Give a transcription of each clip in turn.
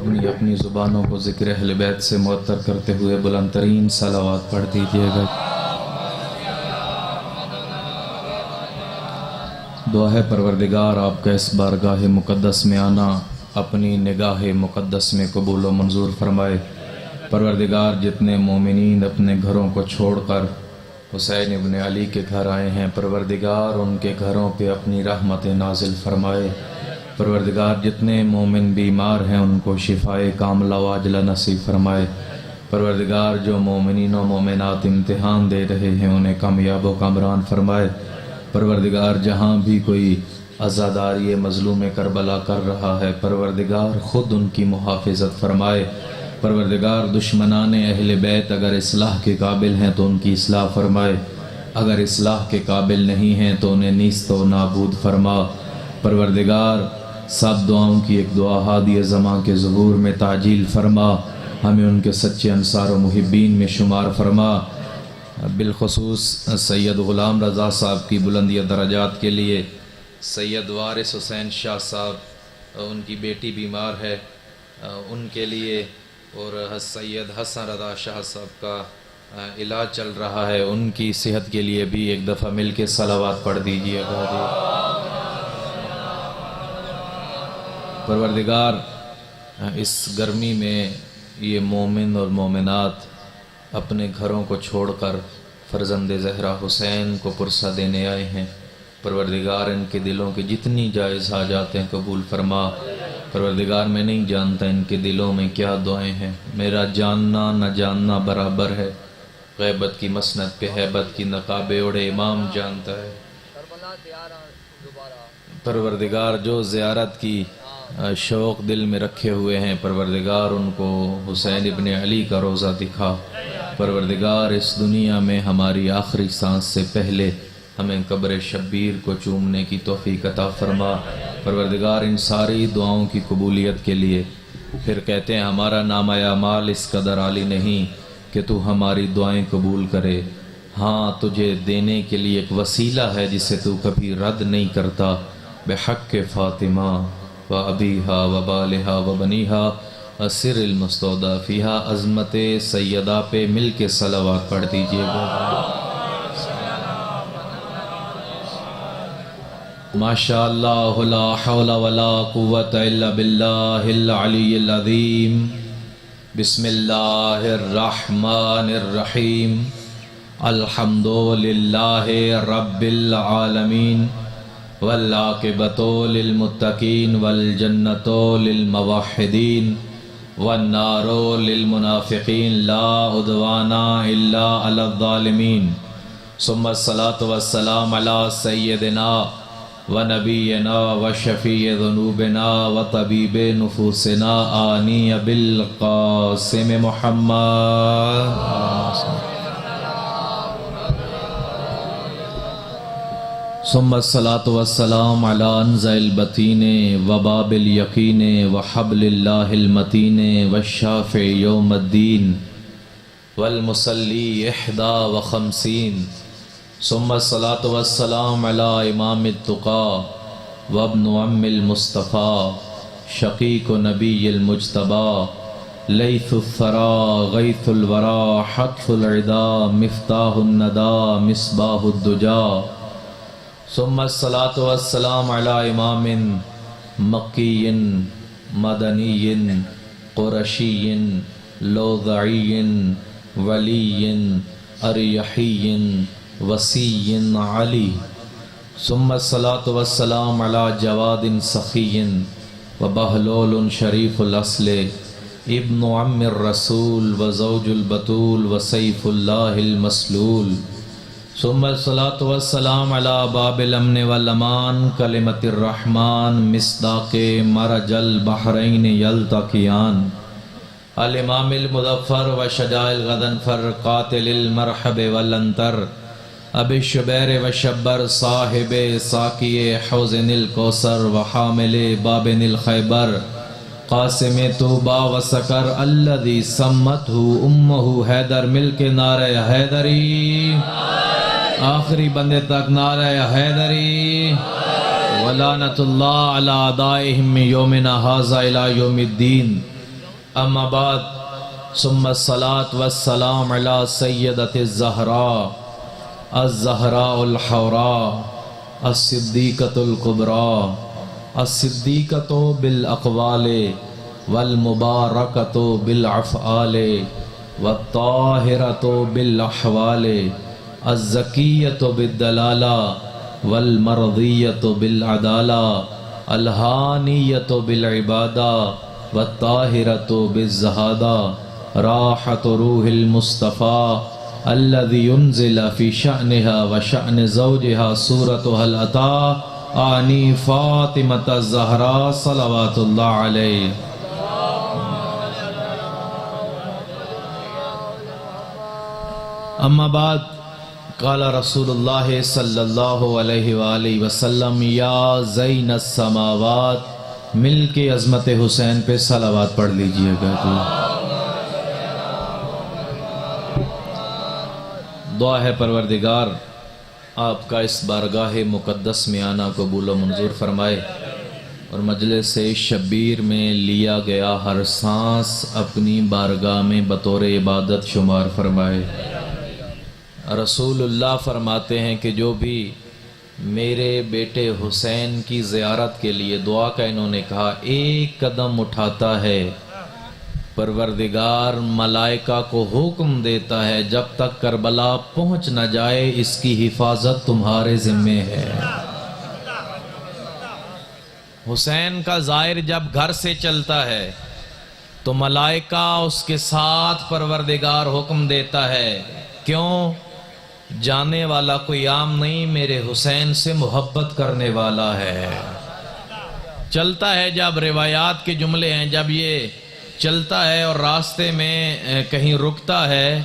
اپنی اپنی زبانوں کو ذکر اہل بیت سے معطر کرتے ہوئے بلند ترین صلوات پڑھ دیجیے گا۔ دعا ہے پروردگار آپ کا اس بارگاہ مقدس میں آنا اپنی نگاہ مقدس میں قبول و منظور فرمائے۔ پروردگار جتنے مومنین اپنے گھروں کو چھوڑ کر حسین ابن علی کے گھر آئے ہیں، پروردگار ان کے گھروں پہ اپنی رحمت نازل فرمائے۔ پروردگار جتنے مومن بیمار ہیں ان کو شفائے کاملہ و عاجلہ نصیب فرمائے۔ پروردگار جو مومنین و مومنات امتحان دے رہے ہیں انہیں کامیاب و کامران فرمائے۔ پروردگار جہاں بھی کوئی عزاداری مظلوم کربلا کر رہا ہے پروردگار خود ان کی محافظت فرمائے۔ پروردگار دشمنان اہل بیت اگر اصلاح کے قابل ہیں تو ان کی اصلاح فرمائے، اگر اصلاح کے قابل نہیں ہیں تو انہیں نیست و نابود فرما۔ پروردگار سب دعاؤں کی ایک دعا ہادی زماں کے ظہور میں تعجیل فرما، ہمیں ان کے سچے انصار و محبین میں شمار فرما۔ بالخصوص سید غلام رضا صاحب کی بلندی درجات کے لیے سید وارث حسین شاہ صاحب ان کی بیٹی بیمار ہے، ان کے لیے اور سید حسن رضا شاہ صاحب کا علاج چل رہا ہے، ان کی صحت کے لیے بھی ایک دفعہ مل کے صلوات پڑھ دیجیے گا۔ پروردگار اس گرمی میں یہ مومن اور مومنات اپنے گھروں کو چھوڑ کر فرزند زہرا حسین کو پرسہ دینے آئے ہیں، پروردگار ان کے دلوں کے جتنی جائز حاجات ہیں قبول فرما۔ پروردگار میں نہیں جانتا ان کے دلوں میں کیا دعائیں ہیں، میرا جاننا نہ جاننا برابر ہے، غیبت کی مسند پہ ہیبت کی نقاب اوڑے امام جانتا ہے۔ پروردگار جو زیارت کی شوق دل میں رکھے ہوئے ہیں پروردگار ان کو حسین ابن علی کا روضہ دکھا۔ پروردگار اس دنیا میں ہماری آخری سانس سے پہلے ہمیں قبر شبیر کو چومنے کی توفیق عطا فرما۔ پروردگار ان ساری دعاؤں کی قبولیت کے لیے پھر کہتے ہیں ہمارا نامہ اعمال اس قدر عالی نہیں کہ تو ہماری دعائیں قبول کرے، ہاں تجھے دینے کے لیے ایک وسیلہ ہے جسے تو کبھی رد نہیں کرتا۔ بحق فاطمہ و ابیہا و بالہا و بنیہا سر المستودع فیہا، عظمت سیدہ پہ مل کے صلوات پڑھ دیجئے گا۔ ماشاءاللہ لا حول ولا قوة الا باللہ العلی العظیم۔ بسم اللہ الرحمن الرحیم۔ الحمدللہ رب العالمین والعاقبۃ للمتقین والجنۃ للموحدین والنار للمنافقین لا عدوان الا علی الظالمین، ثم الصلاۃ والسلام علی سیدنا ونبینا وشفیع ذنوبنا وطبیب نفوسنا آنی بالقاسم محمد، ثم الصلاۃ والسلام علی انزع البطین وباب الیقین وحبل اللہ المتین والشافع یوم الدین والمصلی 51، ثم الصلاۃ والسلام علی امام التقی وابن عم المصطفیٰ شقیق نبی المجتبی لیث الثری غیث الورى حتف العدا مفتاح الندى مصباح الدجا، ثم الصلاۃ والسلام علی امام مکی مدنی قرشی لوذعی ولی اریحی وسیع علی، ثم الصلاۃ والسلام علی جواد سخی وبہلول شریف الاصل ابن عم الرسول وزوج البتول وسیف اللہ المسلول، ثم الصلاۃ والسلام علی باب الامن والامان کلمۃ الرحمن مصداق مرج البحرین یلتقیان، الامام المظفر وشجاع الغضنفر قاتل المرحب والانتر ابی الشبیر وشبر صاحب ساقی حوضن الکوثر وحامل بابن الخیبر قاسم طوبہ وسکر الذی سمتہ امہ حیدر، مل کے نعرہ حیدری، آخری بندے تک نعرہ حیدری، ولعنت اللہ علی اعدائہم یومنا ھذا الی یوم الدین۔ اما بعد ثم الصلاة والسلام على سیدۃ الزہراء الزہراء الحوراء الصدیقۃ الکبریٰ الصدیقۃ بالاقوال والمبارکۃ بالافعال والطاہرۃ بالاحوال الزکیۃ بالدلالہ والمرضیۃ بالعدالہ الہانیۃ بالعبادہ والطاہرۃ بالزہادہ راحۃ روح المصطفیٰ الذي ينزل في شأنها وشأن زوجها سورة هل أتى آني فاطمة الزهراء صلوات الله عليه. اما بعد قال رسول اللہ صلی اللہ علیہ وآلہ وسلم یا زین السماوات، مل کے عظمت حسین پہ صلوات پڑھ لیجئے گا. دعا ہے پروردگار آپ کا اس بارگاہ مقدس میں آنا قبول و منظور فرمائے اور مجلس شبیر میں لیا گیا ہر سانس اپنی بارگاہ میں بطور عبادت شمار فرمائے. رسول اللہ فرماتے ہیں کہ جو بھی میرے بیٹے حسین کی زیارت کے لیے دعا کا انہوں نے کہا ایک قدم اٹھاتا ہے، پروردگار ملائکہ کو حکم دیتا ہے جب تک کربلا پہنچ نہ جائے اس کی حفاظت تمہارے ذمے ہے. حسین کا زائر جب گھر سے چلتا ہے تو ملائکہ اس کے ساتھ پروردگار حکم دیتا ہے. کیوں؟ جانے والا کوئی عام نہیں، میرے حسین سے محبت کرنے والا ہے. چلتا ہے جب روایات کے جملے ہیں، جب یہ چلتا ہے اور راستے میں کہیں رکتا ہے،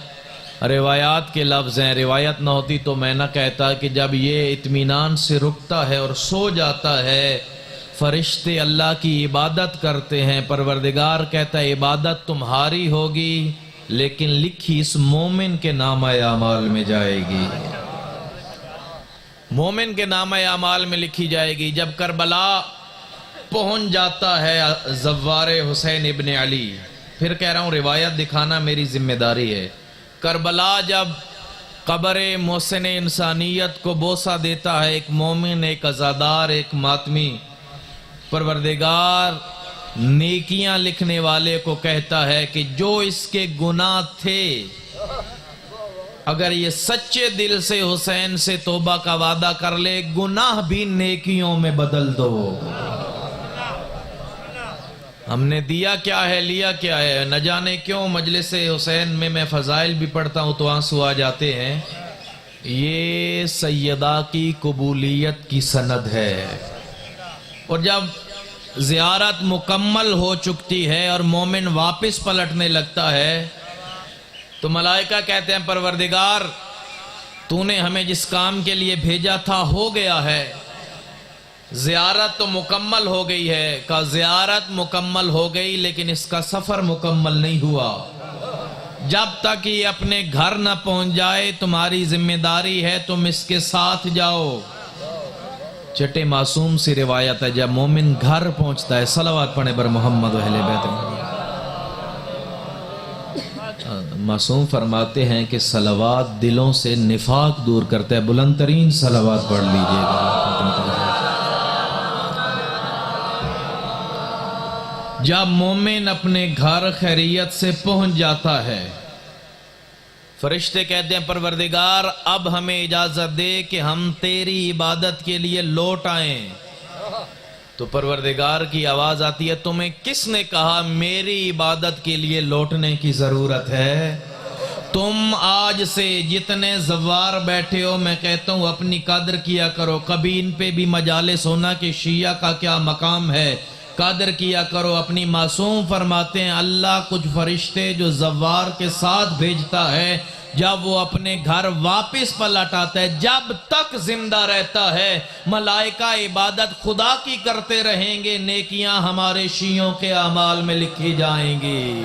روایات کے لفظ ہیں، روایت نہ ہوتی تو میں نہ کہتا کہ جب یہ اطمینان سے رکتا ہے اور سو جاتا ہے، فرشتے اللہ کی عبادت کرتے ہیں، پروردگار کہتا ہے عبادت تمہاری ہوگی لیکن لکھی اس مومن کے نامہ اعمال میں جائے گی. مومن کے نامہ اعمال میں لکھی جائے گی. جب کربلا پہنچ جاتا ہے زوار حسین ابن علی، پھر کہہ رہا ہوں روایت دکھانا میری ذمہ داری ہے. کربلا جب قبر محسن انسانیت کو بوسہ دیتا ہے، ایک مومن، ایک عزادار، ایک ماتمی، پروردگار نیکیاں لکھنے والے کو کہتا ہے کہ جو اس کے گناہ تھے اگر یہ سچے دل سے حسین سے توبہ کا وعدہ کر لے، گناہ بھی نیکیوں میں بدل دو. ہم نے دیا کیا ہے، لیا کیا ہے، نہ جانے کیوں مجلس حسین میں فضائل بھی پڑھتا ہوں تو آنسو آ جاتے ہیں. یہ سیدہ کی قبولیت کی سند ہے. اور جب زیارت مکمل ہو چکتی ہے اور مومن واپس پلٹنے لگتا ہے تو ملائکہ کہتے ہیں پروردگار تو نے ہمیں جس کام کے لیے بھیجا تھا ہو گیا ہے، زیارت تو مکمل ہو گئی ہے. کہ زیارت مکمل ہو گئی لیکن اس کا سفر مکمل نہیں ہوا. جب تک یہ اپنے گھر نہ پہنچ جائے تمہاری ذمہ داری ہے تم اس کے ساتھ جاؤ. چٹے معصوم سی روایت ہے جب مومن گھر پہنچتا ہے صلوات پڑھنے پر محمد و اہل بیت. معصوم فرماتے ہیں کہ صلوات دلوں سے نفاق دور کرتا ہے. بلند ترین صلوات پڑھ لیجئے گا. جب مومن اپنے گھر خیریت سے پہنچ جاتا ہے فرشتے کہتے ہیں پروردگار اب ہمیں اجازت دے کہ ہم تیری عبادت کے لیے لوٹ آئیں. تو پروردگار کی آواز آتی ہے تمہیں کس نے کہا میری عبادت کے لیے لوٹنے کی ضرورت ہے؟ تم آج سے جتنے زوار بیٹھے ہو میں کہتا ہوں اپنی قدر کیا کرو. کبھی ان پہ بھی مجالس ہونا کہ شیعہ کا کیا مقام ہے، قدر کیا کرو. اپنی معصوم فرماتے ہیں اللہ کچھ فرشتے جو زوار کے ساتھ بھیجتا ہے جب وہ اپنے گھر واپس پلٹ آتا ہے جب تک زندہ رہتا ہے ملائکہ عبادت خدا کی کرتے رہیں گے، نیکیاں ہمارے شیعوں کے اعمال میں لکھی جائیں گی.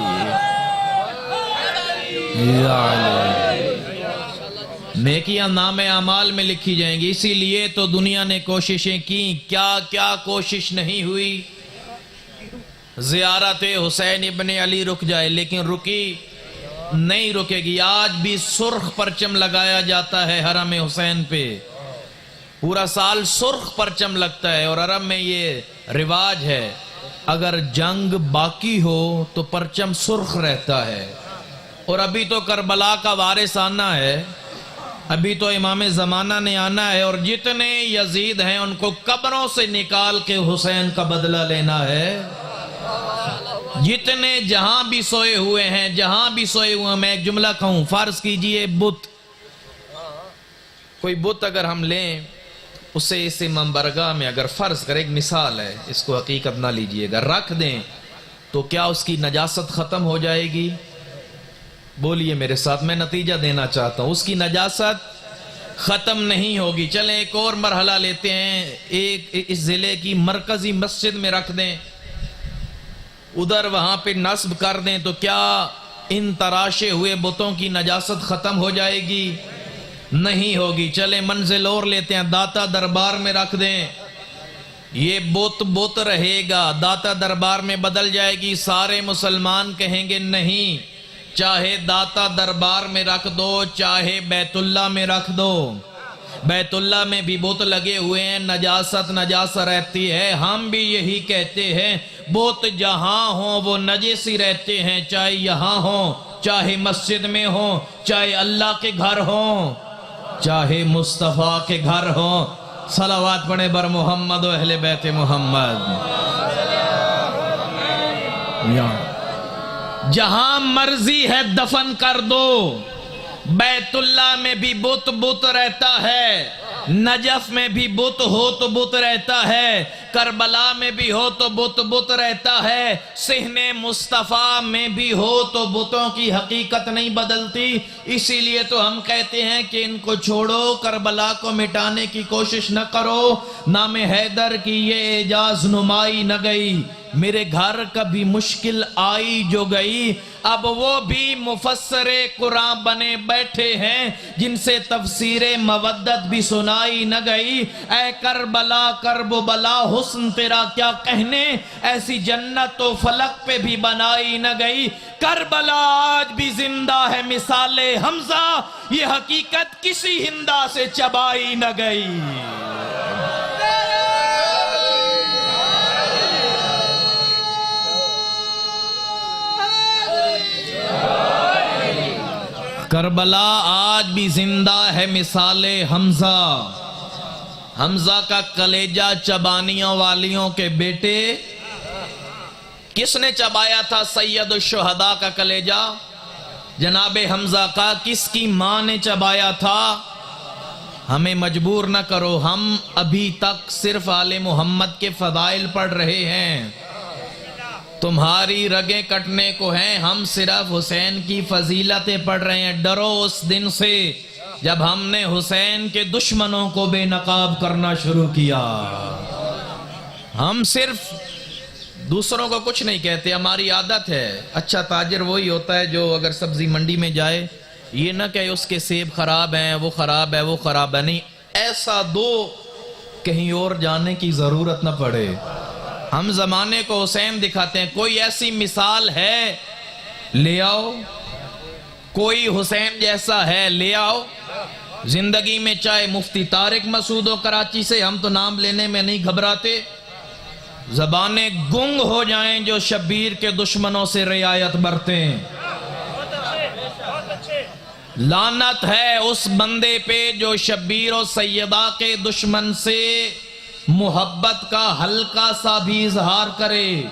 نیکیاں نام اعمال میں لکھی جائیں گی. اسی لیے تو دنیا نے کوششیں کی، کیا کیا کوشش نہیں ہوئی. زیارت حسین ابن علی رک جائے، لیکن رکی نہیں رکے گی۔ آج بھی سرخ پرچم لگایا جاتا ہے حرم حسین پہ، پورا سال سرخ پرچم لگتا ہے، اور عرب میں یہ رواج ہے اگر جنگ باقی ہو تو پرچم سرخ رہتا ہے۔ اور ابھی تو کربلا کا وارث آنا ہے، ابھی تو امام زمانہ نے آنا ہے، اور جتنے یزید ہیں ان کو قبروں سے نکال کے حسین کا بدلہ لینا ہے۔ جتنے جہاں بھی سوئے ہوئے ہیں، جہاں بھی سوئے ہوئے ہیں، میں ایک جملہ کہوں، فرض کیجئے بت، کوئی بت اگر ہم لیں اسے اس امام برگاہ میں اگر فرض کریں، ایک مثال ہے، اس کو حقیقت نہ لیجئے گا، رکھ دیں تو کیا اس کی نجاست ختم ہو جائے گی؟ بولیے میرے ساتھ، میں نتیجہ دینا چاہتا ہوں، اس کی نجاست ختم نہیں ہوگی۔ چلیں ایک اور مرحلہ لیتے ہیں، ایک اس ضلع کی مرکزی مسجد میں رکھ دیں، ادھر وہاں پہ نصب کر دیں، تو کیا ان تراشے ہوئے بتوں کی نجاست ختم ہو جائے گی؟ نہیں ہوگی۔ چلیں منزل اور لیتے ہیں، داتا دربار میں رکھ دیں، یہ بت رہے گا، داتا دربار میں بدل جائے گی، سارے مسلمان کہیں گے نہیں، چاہے داتا دربار میں رکھ دو چاہے بیت اللہ میں رکھ دو، بیت اللہ میں بھی بت لگے ہوئے ہیں، نجاست رہتی ہے۔ ہم بھی یہی کہتے ہیں، بت جہاں ہوں وہ نجس ہی رہتے ہیں، چاہے یہاں ہوں، چاہے مسجد میں ہوں، چاہے اللہ کے گھر ہوں، چاہے مصطفیٰ کے گھر ہوں۔ صلوات پڑھیں بر محمد و اہل بیت محمد۔ جہاں مرضی ہے دفن کر دو، بیت اللہ میں بھی بت رہتا ہے، نجف میں بھی بت ہو تو بت رہتا ہے، کربلا میں بھی ہو تو بت رہتا ہے، صحن مصطفیٰ میں بھی ہو تو بتوں کی حقیقت نہیں بدلتی۔ اسی لیے تو ہم کہتے ہیں کہ ان کو چھوڑو، کربلا کو مٹانے کی کوشش نہ کرو۔ نام حیدر کی یہ اعجاز نمائی نہ گئی، میرے گھر کبھی مشکل آئی جو گئی، اب وہ بھی مفسر قرآن بنے بیٹھے ہیں جن سے تفسیر مودت بھی سنائی نہ گئی۔ اے کربلا کرب و بلا حسن تیرا کیا کہنے، ایسی جنت تو فلک پہ بھی بنائی نہ گئی۔ کربلا آج بھی زندہ ہے مثال حمزہ، یہ حقیقت کسی ہندا سے چبائی نہ گئی۔ کربلا آج بھی زندہ ہے مثال حمزہ، حمزہ کا کلیجہ چبانیوں والیوں کے بیٹے، کس نے چبایا تھا سید الشہداء کا کلیجہ؟ جناب حمزہ کا۔ کس کی ماں نے چبایا تھا؟ ہمیں مجبور نہ کرو، ہم ابھی تک صرف آل محمد کے فضائل پڑھ رہے ہیں، تمہاری رگیں کٹنے کو ہیں، ہم صرف حسین کی فضیلتیں پڑھ رہے ہیں۔ ڈرو اس دن سے جب ہم نے حسین کے دشمنوں کو بے نقاب کرنا شروع کیا۔ ہم صرف دوسروں کو کچھ نہیں کہتے، ہماری عادت ہے۔ اچھا تاجر وہی ہوتا ہے جو اگر سبزی منڈی میں جائے یہ نہ کہے اس کے سیب خراب ہیں، وہ خراب ہے، وہ خراب ہے، نہیں، ایسا دو کہیں اور جانے کی ضرورت نہ پڑے۔ ہم زمانے کو حسین دکھاتے ہیں، کوئی ایسی مثال ہے لے آؤ، کوئی حسین جیسا ہے لے آؤ۔ زندگی میں چاہے مفتی طارق مسعود ہو کراچی سے، ہم تو نام لینے میں نہیں گھبراتے، زبانیں گنگ ہو جائیں جو شبیر کے دشمنوں سے رعایت برتیں۔ لعنت ہے اس بندے پہ جو شبیر و سیدہ کے دشمن سے محبت کا ہلکا سا بھی اظہار کرے۔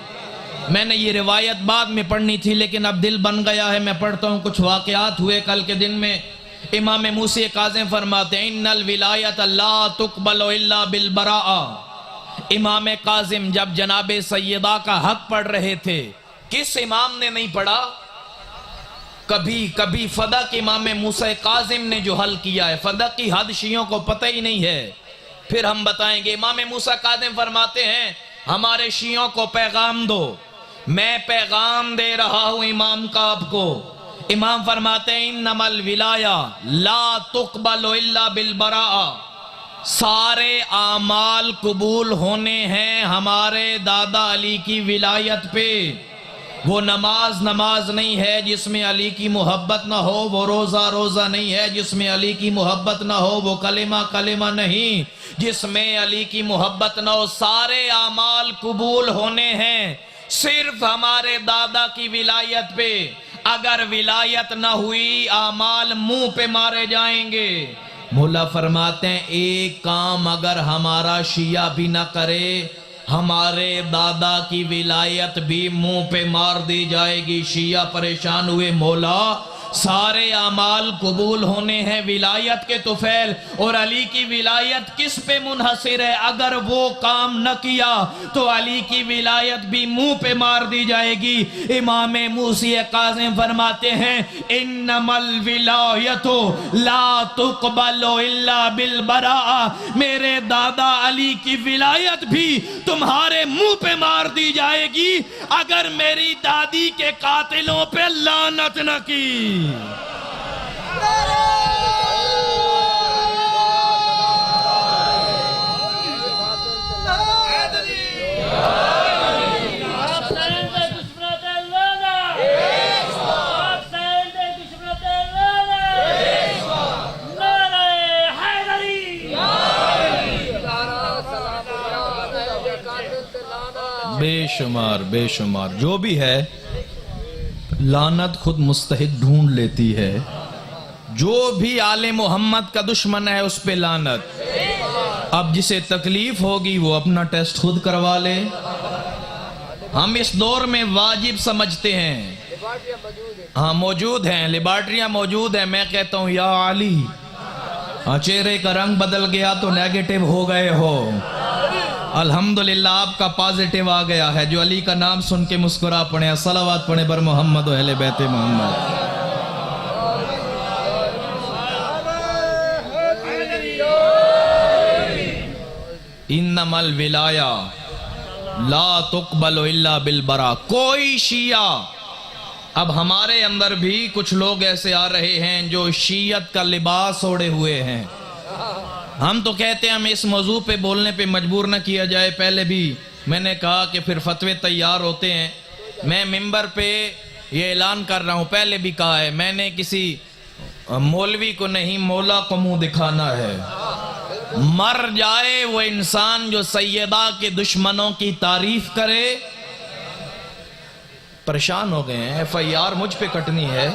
میں نے یہ روایت بعد میں پڑھنی تھی لیکن اب دل بن گیا ہے، میں پڑھتا ہوں۔ کچھ واقعات ہوئے کل کے دن میں۔ امام موسی کاظم فرماتے ہیں ان الولایت لا تقبل الا بالبراء۔ امام کاظم جب جناب سیدہ کا حق پڑھ رہے تھے، کس امام نے نہیں پڑھا؟ کبھی فدق امام موسی کاظم نے جو حل کیا ہے، فدق کی حد شیعوں کو پتہ ہی نہیں ہے، پھر ہم بتائیں گے۔ امام موسی کاظم فرماتے ہیں ہمارے شیعوں کو پیغام دو، میں پیغام دے رہا ہوں امام کا آپ کو۔ امام فرماتے ہیں انما الولایہ لا تقبل الا بالبراء۔ سارے اعمال قبول ہونے ہیں ہمارے دادا علی کی ولایت پہ۔ وہ نماز نہیں ہے جس میں علی کی محبت نہ ہو، وہ روزہ نہیں ہے جس میں علی کی محبت نہ ہو، وہ کلمہ نہیں جس میں علی کی محبت نہ ہو۔ سارے اعمال قبول ہونے ہیں صرف ہمارے دادا کی ولایت پہ۔ اگر ولایت نہ ہوئی اعمال منہ پہ مارے جائیں گے۔ مولا فرماتے ہیں ایک کام اگر ہمارا شیعہ بھی نہ کرے، ہمارے دادا کی ولایت بھی منہ پہ مار دی جائے گی۔ شیعہ پریشان ہوئے، مولا سارے اعمال قبول ہونے ہیں ولایت کے طفیل، اور علی کی ولایت کس پہ منحصر ہے؟ اگر وہ کام نہ کیا تو علی کی ولایت بھی منہ پہ مار دی جائے گی۔ امام موسی کاظم فرماتے ہیں انما الولایت لا تقبل الا بالبراء، میرے دادا علی کی ولایت بھی تمہارے منہ پہ مار دی جائے گی اگر میری دادی کے قاتلوں پہ لعنت نہ کی۔ بے شمار جو بھی ہے لعنت خود مستحق ڈھونڈ لیتی ہے۔ جو بھی آل محمد کا دشمن ہے اس پہ لعنت۔ اب جسے تکلیف ہوگی وہ اپنا ٹیسٹ خود کروا لے۔ ہم اس دور میں واجب سمجھتے ہیں، ہاں موجود ہیں، لیبارٹریاں موجود ہیں۔ میں کہتا ہوں یا علی، چہرے کا رنگ بدل گیا تو نیگیٹو ہو گئے ہو، الحمدللہ آپ کا پازیٹیو آ گیا ہے۔ جو علی کا نام سن کے مسکرا پڑھیں، صلوات پڑھیں بر محمد و اہل بیت محمد۔ انما الولایہ لا تقبل الا بالبراء۔ کوئی شیعہ، اب ہمارے اندر بھی کچھ لوگ ایسے آ رہے ہیں جو شیعت کا لباس اوڑے ہوئے ہیں۔ ہم تو کہتے ہیں ہمیں اس موضوع پہ بولنے پہ مجبور نہ کیا جائے۔ پہلے بھی میں نے کہا کہ پھر فتوے تیار ہوتے ہیں۔ میں ممبر پہ یہ اعلان کر رہا ہوں، پہلے بھی کہا ہے، میں نے کسی مولوی کو نہیں، مولا کو منہ دکھانا ہے۔ مر جائے وہ انسان جو سیدہ کے دشمنوں کی تعریف کرے۔ پریشان ہو گئے ہیں، ایف آئی آر مجھ پہ کٹنی ہے،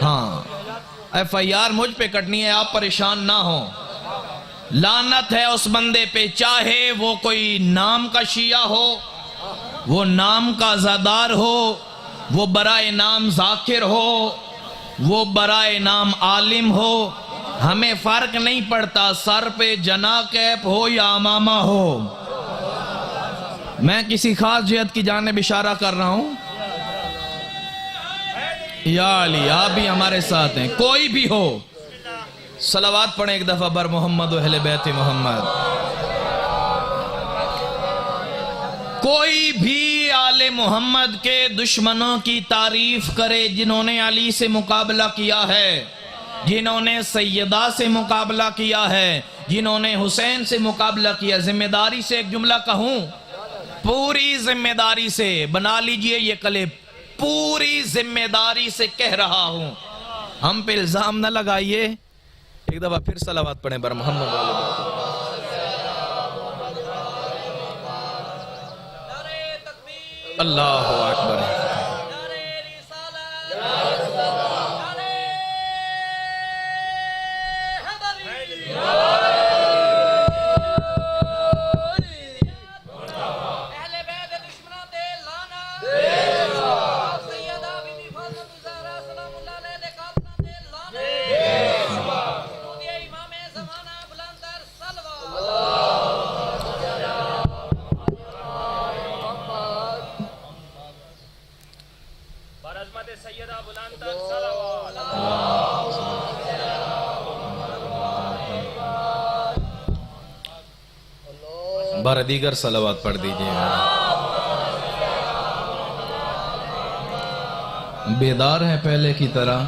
ہاں ایف آئی آر مجھ پہ کٹنی ہے، آپ پریشان نہ ہوں۔ لعنت ہے اس بندے پہ، چاہے وہ کوئی نام کا شیعہ ہو، وہ نام کا عزادار ہو، وہ برائے نام ذاکر ہو، وہ برائے نام عالم ہو، ہمیں فرق نہیں پڑتا، سر پہ جنا کیپ ہو یا امامہ ہو۔ میں کسی خاص جہت کی جانب اشارہ کر رہا ہوں، یا علی آپ بھی ہمارے ساتھ ہیں، کوئی بھی ہو۔ صلوات پڑھیں ایک دفعہ بر محمد و اہل بیت محمد۔ کوئی بھی آل محمد کے دشمنوں کی تعریف کرے، جنہوں نے علی سے مقابلہ کیا ہے، جنہوں نے سیدہ سے مقابلہ کیا ہے، جنہوں نے حسین سے مقابلہ کیا، ذمہ داری سے ایک جملہ کہوں، پوری ذمہ داری سے بنا لیجئے یہ کلپ، پوری ذمہ داری سے کہہ رہا ہوں، ہم پہ الزام نہ لگائیے۔ ایک دفعہ پھر صلوات پڑھیں بر محمد والے۔ اللہ اکبر۔ بار دیگر صلوات پڑھ دیجئے گا۔ بیدار ہیں پہلے کی طرح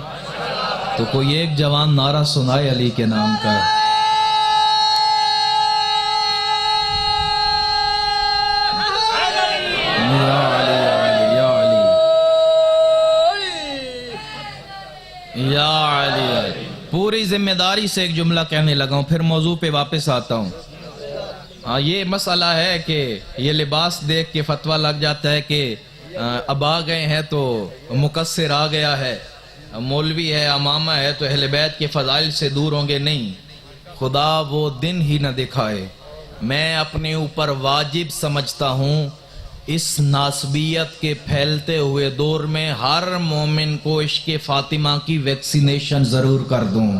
تو کوئی ایک جوان نعرہ سنائے علی کے نام کا۔ ذمہ داری سے ایک جملہ کہنے لگا ہوں، پھر موضوع پہ واپس آتا ہوں۔ ہاں یہ مسئلہ ہے کہ یہ لباس دیکھ کے فتویٰ لگ جاتا ہے کہ اب آ گئے ہیں تو مقصر آ گیا ہے، مولوی ہے، امامہ ہے تو اہل بیت کے فضائل سے دور ہوں گے۔ نہیں، خدا وہ دن ہی نہ دکھائے۔ میں اپنے اوپر واجب سمجھتا ہوں اس ناسبیت کے پھیلتے ہوئے دور میں ہر مومن کو عشق فاطمہ کی ویکسینیشن ضرور کر دوں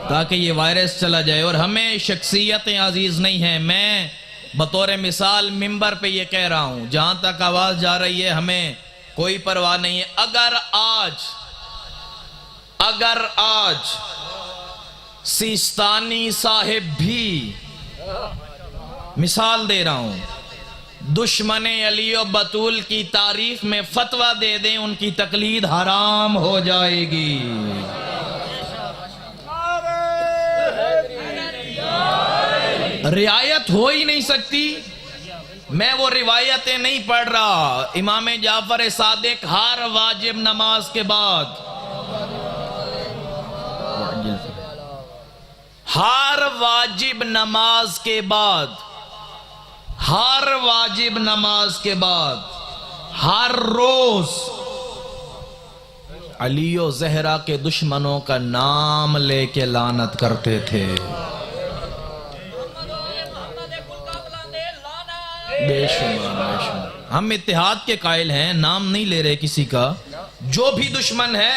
تاکہ یہ وائرس چلا جائے۔ اور ہمیں شخصیتیں عزیز نہیں ہیں، میں بطور مثال ممبر پہ یہ کہہ رہا ہوں، جہاں تک آواز جا رہی ہے ہمیں کوئی پرواہ نہیں ہے۔ اگر آج سیستانی صاحب بھی، مثال دے رہا ہوں، دشمن علی و بطول کی تعریف میں فتویٰ دے دیں، ان کی تقلید حرام ہو جائے گی۔ رعایت ہو ہی نہیں سکتی۔ میں وہ روایتیں نہیں پڑھ رہا۔ امام جعفر صادق ہر واجب نماز کے بعد، ہر واجب نماز کے بعد، ہر واجب نماز کے بعد، ہر روز علی و زہرا کے دشمنوں کا نام لے کے لعنت کرتے تھے۔ بے شمار ہم اتحاد کے قائل ہیں، نام نہیں لے رہے کسی کا، جو بھی دشمن ہے۔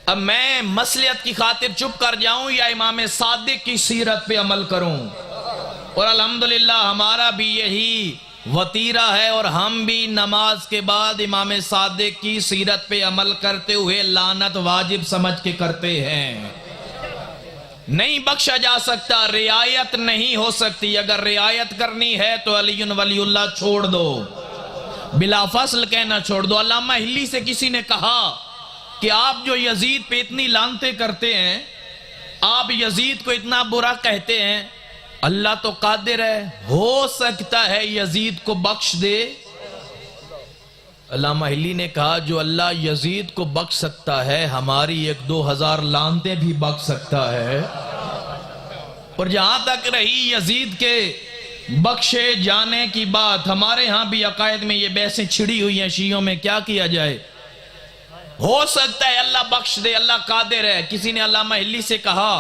اب میں مصلحت کی خاطر چپ کر جاؤں یا امام صادق کی سیرت پہ عمل کروں؟ اور الحمدللہ ہمارا بھی یہی وتیرہ ہے، اور ہم بھی نماز کے بعد امام صادق کی سیرت پہ عمل کرتے ہوئے لعنت واجب سمجھ کے کرتے ہیں۔ نہیں بخشا جا سکتا، رعایت نہیں ہو سکتی۔ اگر رعایت کرنی ہے تو علی ولی اللہ چھوڑ دو، بلا فصل کہنا چھوڑ دو۔ علامہ ہلی سے کسی نے کہا کہ آپ جو یزید پہ اتنی لعنتیں کرتے ہیں، آپ یزید کو اتنا برا کہتے ہیں، اللہ تو قادر ہے، ہو سکتا ہے یزید کو بخش دے۔ علامہ ہلی نے کہا جو اللہ یزید کو بخش سکتا ہے، ہماری 1-2 ہزار لعنتیں بھی بخش سکتا ہے۔ اور جہاں تک رہی یزید کے بخشے جانے کی بات، ہمارے ہاں بھی عقائد میں یہ بحثیں چھڑی ہوئی ہیں شیعوں میں، کیا کیا جائے؟ ہو سکتا ہے اللہ بخش دے، اللہ قادر ہے۔ کسی نے علامہ ہلی سے کہا،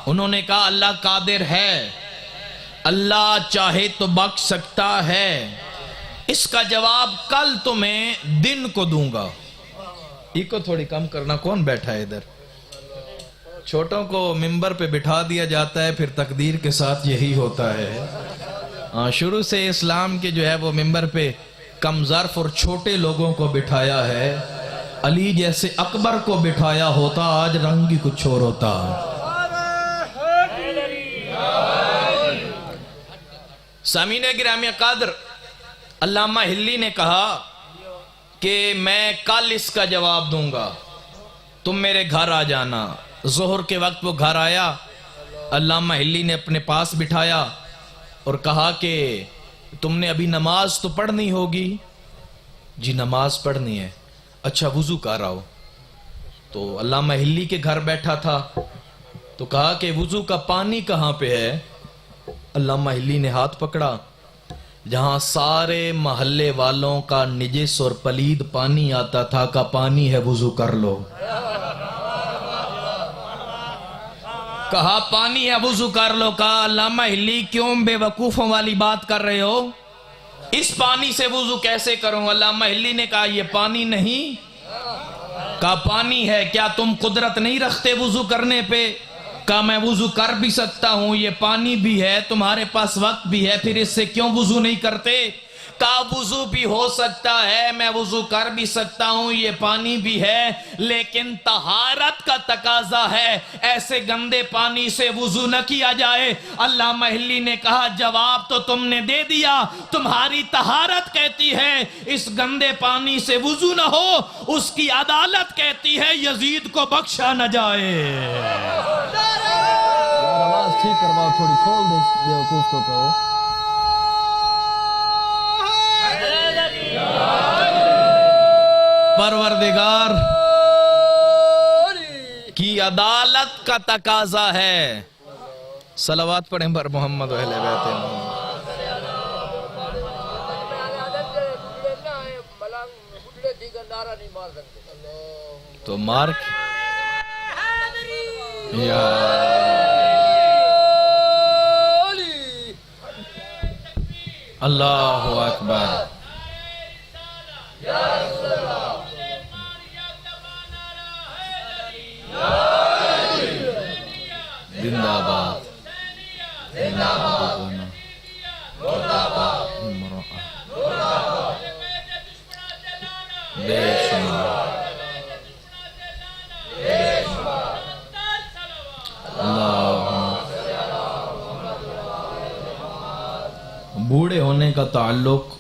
انہوں نے کہا اللہ قادر ہے، اللہ چاہے تو بخش سکتا ہے۔ اس کا جواب کل تمہیں دن کو دوں گا۔ کو تھوڑی کم کرنا، کون بیٹھا ہے ادھر؟ چھوٹوں کو ممبر پہ بٹھا دیا جاتا ہے، پھر تقدیر کے ساتھ یہی ہوتا ہے۔ شروع سے اسلام کے جو ہے وہ ممبر پہ کم ظرف اور چھوٹے لوگوں کو بٹھایا ہے۔ علی جیسے اکبر کو بٹھایا ہوتا، آج رنگ ہی کچھ اور ہوتا۔ سامعین گرامی قدر، علامہ ہلی نے کہا کہ میں کل اس کا جواب دوں گا، تم میرے گھر آ جانا۔ ظہر کے وقت وہ گھر آیا، علامہ ہلی نے اپنے پاس بٹھایا اور کہا کہ تم نے ابھی نماز تو پڑھنی ہوگی۔ جی نماز پڑھنی ہے۔ اچھا وضو کر آؤ۔ تو علامہ ہلی کے گھر بیٹھا تھا تو کہا کہ وضو کا پانی کہاں پہ ہے؟ علامہ ہلی نے ہاتھ پکڑا، جہاں سارے محلے والوں کا نجس اور پلید پانی آتا تھا، کا پانی ہے وضو کر لو۔ کہا پانی ہے وضو کر لو۔ کہا علامہ ہلی کیوں بے وقوفوں والی بات کر رہے ہو، اس پانی سے وضو کیسے کروں؟ علامہ ہلی نے کہا یہ پانی نہیں۔ کہا پانی ہے، کیا تم قدرت نہیں رکھتے وضو کرنے پہ؟ کہا میں وضو کر بھی سکتا ہوں، یہ پانی بھی ہے، تمہارے پاس وقت بھی ہے، پھر اس سے کیوں وضو نہیں کرتے؟ کہا وضو بھی ہو سکتا ہے، میں وضو کر بھی سکتا ہوں، یہ پانی بھی ہے، لیکن طہارت کا تقاضا ہے، ایسے گندے پانی سے وضو نہ کیا جائے۔ علامہ ہلی نے کہا جواب تو تم نے دے دیا، تمہاری طہارت کہتی ہے اس گندے پانی سے وضو نہ ہو، اس کی عدالت کہتی ہے یزید کو بخشا نہ جائے۔ آواز ٹھیک کرواؤ، تھوڑی کھول دے بیوقوف کو کہو۔ پروردگار کی عدالت کا تقاضا ہے. صلوات پڑھیں بر محمد و اہل بیت محمد. تو مار یا اللہ اکبر. زندہ باد بے شمار. بوڑھے ہونے کا تعلق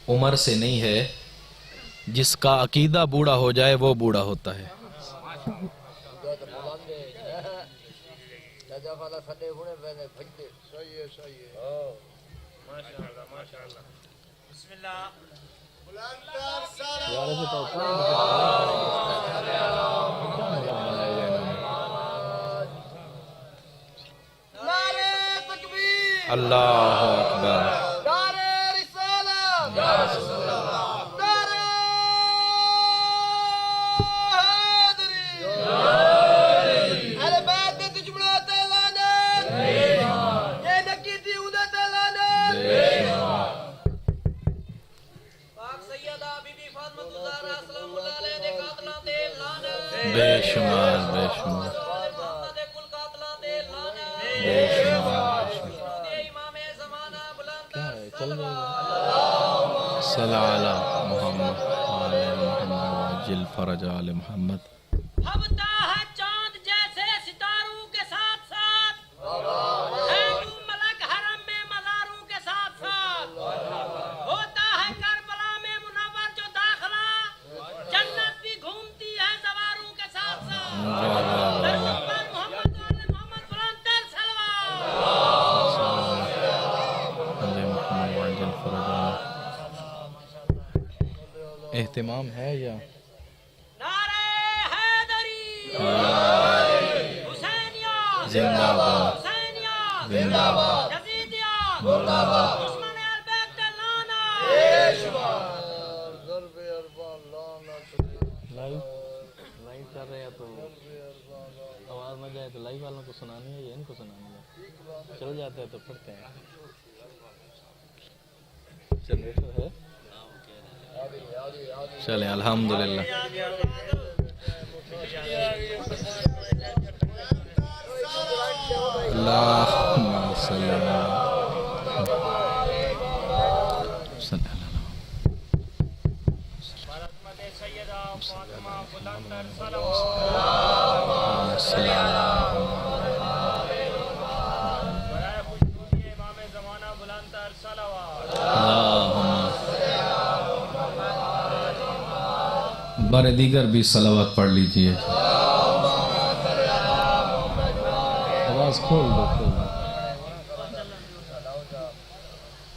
عمر سے نہیں ہے. جس کا عقیدہ بوڑھا ہو جائے وہ بوڑھا ہوتا ہے. اللہ اکبر. بے شمار بے شمار بے شمار. صلی علی محمد آل محمد وعجل فرج آل محمد. بھبتا ہے چاند جیسے ستاروں کے ساتھ ساتھ، ہے تو ملک حرم میں مزاروں کے ساتھ ساتھ. ہوتا ہے کربلا میں منور جو داخلہ، جنت بھی گھومتی ہے زواروں کے ساتھ ساتھ. درود پر محمد و آل محمد بلند تر صلوات. اہتمام ہے یا نعرہ حیدری، حسینیات، زندہ باد حسینیات، زندہ باد یزیدیات، زندہ باد. دشمن اہل بیت لانا. لائیو کر رہے ہیں تو آواز نہ جائے تو لائیو والوں کو سنانی ہے یا ان کو سنانی ہے؟ چل جاتا ہے تو پڑھتے ہیں. جنریٹر ہے. چلیں الحمدللہ. اللہم صلی اللہ بار دیگر بھی صلوات پڑھ لیجئے. آواز کھول دو.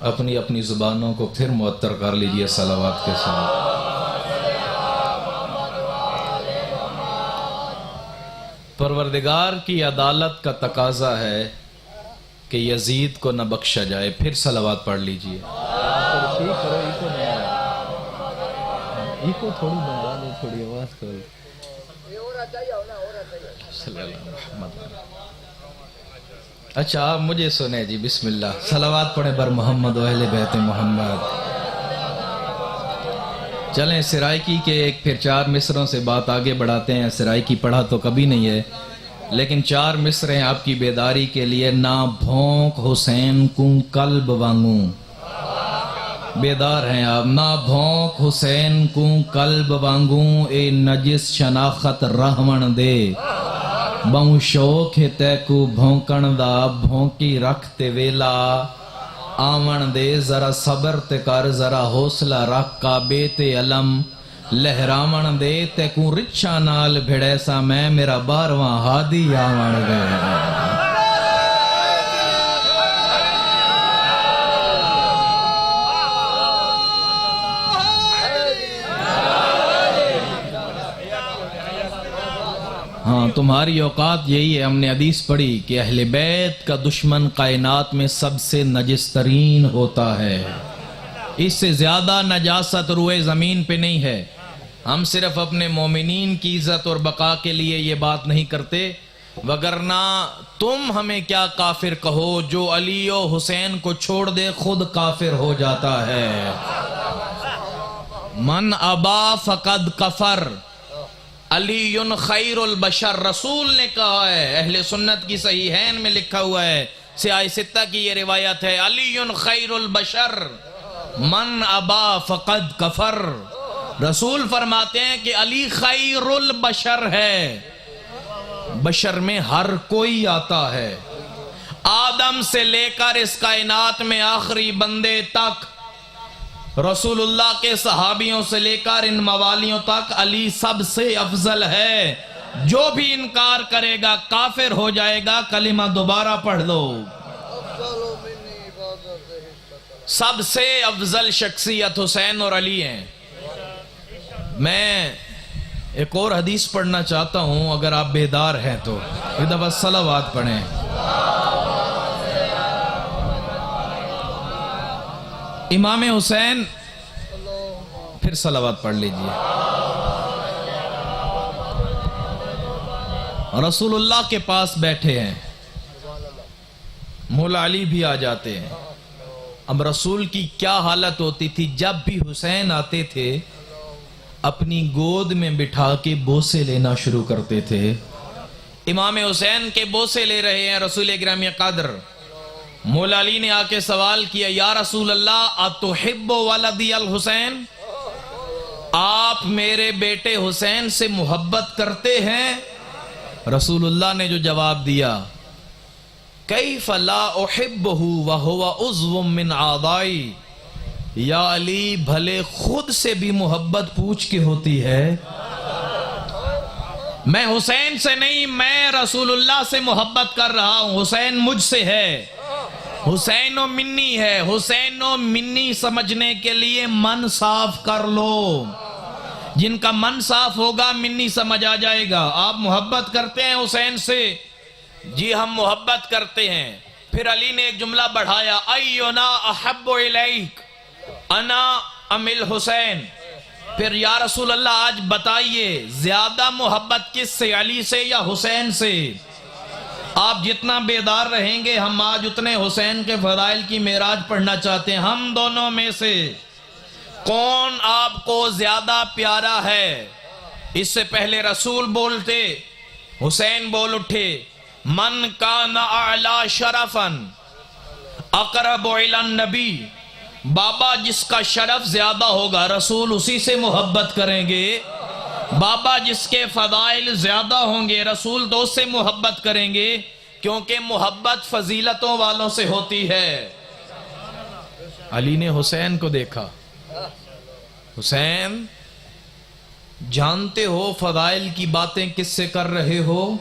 اپنی اپنی زبانوں کو پھر معطر کر لیجئے صلوات کے ساتھ. پروردگار کی عدالت کا تقاضا ہے کہ یزید کو نہ بخشا جائے. پھر صلوات پڑھ لیجئے. کو تھوڑی بندہ دو, تھوڑی آواز کرو. صلی اللہ محمد. اچھا آپ مجھے سنیں جی. بسم اللہ. صلوات پڑھیں بر محمد و اہل بیت محمد. چلیں سرائکی کے ایک پھر 4 مصروں سے بات آگے بڑھاتے ہیں. سرائکی پڑھا تو کبھی نہیں ہے, لیکن 4 مصریں آپ کی بیداری کے لیے. نہ بھونک حسین کو قلب وانگوں. بیدار ہیں آپ. نہ بھونک حسین کو قلب وانگوں, اے نجس شناخت رہون دے. بہوں شوق ہے تے کو بھونکن دا, بھونکی رکھ تے ویلا آون دے. ذرا صبر تے کر, ذرا حوصلہ رکھ, کعبے تے علم لہراون دے. تے کو رچھا نال بھڑے سا میں, میرا 12واں ہادی آون دے. ہاں تمہاری اوقات یہی ہے. ہم نے حدیث پڑھی کہ اہل بیت کا دشمن کائنات میں سب سے نجس ترین ہوتا ہے. اس سے زیادہ نجاست روئے زمین پہ نہیں ہے. ہم صرف اپنے مومنین کی عزت اور بقا کے لیے یہ بات نہیں کرتے، وگرنہ تم ہمیں کیا کافر کہو، جو علی و حسین کو چھوڑ دے خود کافر ہو جاتا ہے. من ابا فقد کفر، علی خیر البشر، رسول نے کہا ہے. اہل سنت کی صحیحین میں لکھا ہوا ہے، سیاہ ستہ کی یہ روایت ہے، علی خیر البشر من ابا فقد کفر. رسول فرماتے ہیں کہ علی خیر البشر ہے. بشر میں ہر کوئی آتا ہے، آدم سے لے کر اس کائنات میں آخری بندے تک، رسول اللہ کے صحابیوں سے لے کر ان موالیوں تک علی سب سے افضل ہے. جو بھی انکار کرے گا کافر ہو جائے گا. کلمہ دوبارہ پڑھ لو. سب سے افضل شخصیت حسین اور علی ہیں. میں ایک اور حدیث پڑھنا چاہتا ہوں، اگر آپ بیدار ہیں تو ایک دفعہ صلوات پڑھیں. امام حسین، پھر صلوات پڑھ لیجئے. رسول اللہ کے پاس بیٹھے ہیں، مولا علی بھی آ جاتے ہیں. اب رسول کی کیا حالت ہوتی تھی، جب بھی حسین آتے تھے اپنی گود میں بٹھا کے بوسے لینا شروع کرتے تھے. امام حسین کے بوسے لے رہے ہیں رسول گرامی قدر. مولا علی نے آ کے سوال کیا، یا رسول اللہ اتحب ولدی الحسین، آپ میرے بیٹے حسین سے محبت کرتے ہیں؟ رسول اللہ نے جو جواب دیا، کیف لا احبہ وہو عضو من اعضائی، یا علی بھلے خود سے بھی محبت پوچھ کے ہوتی ہے. میں حسین سے نہیں، میں رسول اللہ سے محبت کر رہا ہوں. حسین مجھ سے ہے، حسین و منی ہے. حسین و منی سمجھنے کے لیے من صاف کر لو. جن کا من صاف ہوگا منی سمجھ آ جائے گا. آپ محبت کرتے ہیں حسین سے؟ جی ہم محبت کرتے ہیں. پھر علی نے ایک جملہ بڑھایا، اینا احب الیک انا ام الحسین. پھر یا رسول اللہ آج بتائیے زیادہ محبت کس سے، علی سے یا حسین سے؟ آپ جتنا بیدار رہیں گے ہم آج اتنے حسین کے فضائل کی معراج پڑھنا چاہتے ہیں. ہم دونوں میں سے کون آپ کو زیادہ پیارا ہے؟ اس سے پہلے رسول بولتے، حسین بول اٹھے، من کان اعلی شرفا اقرب الی النبی. بابا جس کا شرف زیادہ ہوگا رسول اسی سے محبت کریں گے. بابا جس کے فضائل زیادہ ہوں گے رسول تو اس سے محبت کریں گے، کیونکہ محبت فضیلتوں والوں سے ہوتی ہے. علی نے حسین کو دیکھا، حسین جانتے ہو فضائل کی باتیں کس سے کر رہے ہو؟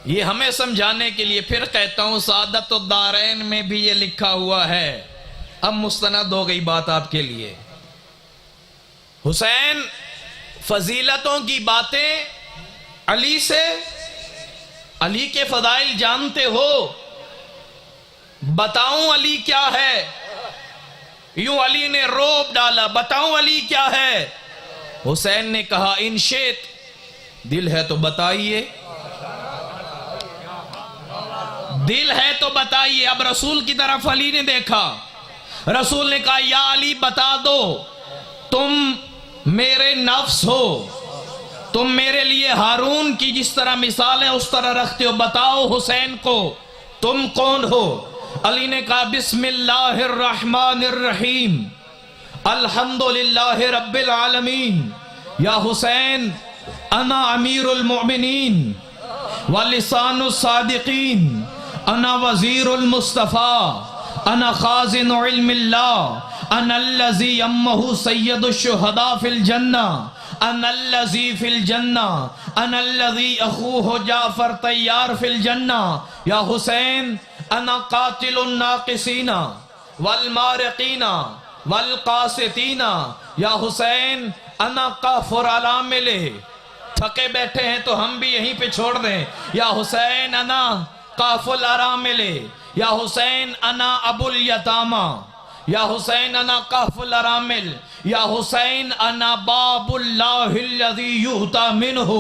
یہ ہمیں سمجھانے کے لیے پھر کہتا ہوں، سعادت الدارین میں بھی یہ لکھا ہوا ہے. اب مستند ہو گئی بات آپ کے لیے. حسین فضیلتوں کی باتیں علی سے، علی کے فضائل جانتے ہو؟ بتاؤں علی کیا ہے؟ یوں علی نے روب ڈالا، بتاؤں علی کیا ہے؟ حسین نے کہا، ان شئت، دل ہے تو بتائیے، دل ہے تو بتائیے. اب رسول کی طرف علی نے دیکھا، رسول نے کہا، یا علی بتا دو، تم میرے نفس ہو، تم میرے لیے ہارون کی جس طرح مثال ہے اس طرح رکھتے ہو. بتاؤ حسین کو تم کون ہو؟ علی نے کہا، بسم اللہ الرحمن الرحیم الحمدللہ رب العالمین. یا حسین انا امیر المؤمنین ولسان الصادقین، انا وزیر المصطفیٰ، انا خازن علم اللہ، انا الذی امہ سید الشہداء فی الجنہ، انا الذی فی الجنہ، انا الذی اخوہ جعفر طیار فی الجنہ. یا حسین انا قاتل الناقصین والمارقین والقاسطین. یا حسین انا قافر العامل تھکے بیٹھے ہیں تو ہم بھی یہیں پہ چھوڑ دیں. یا حسین انا قاف الارامل، یا حسین انا ابو الیتاما، یا حسین انا قاف الارامل، یا حسین انا باب اللہ الذی یؤتی منہ،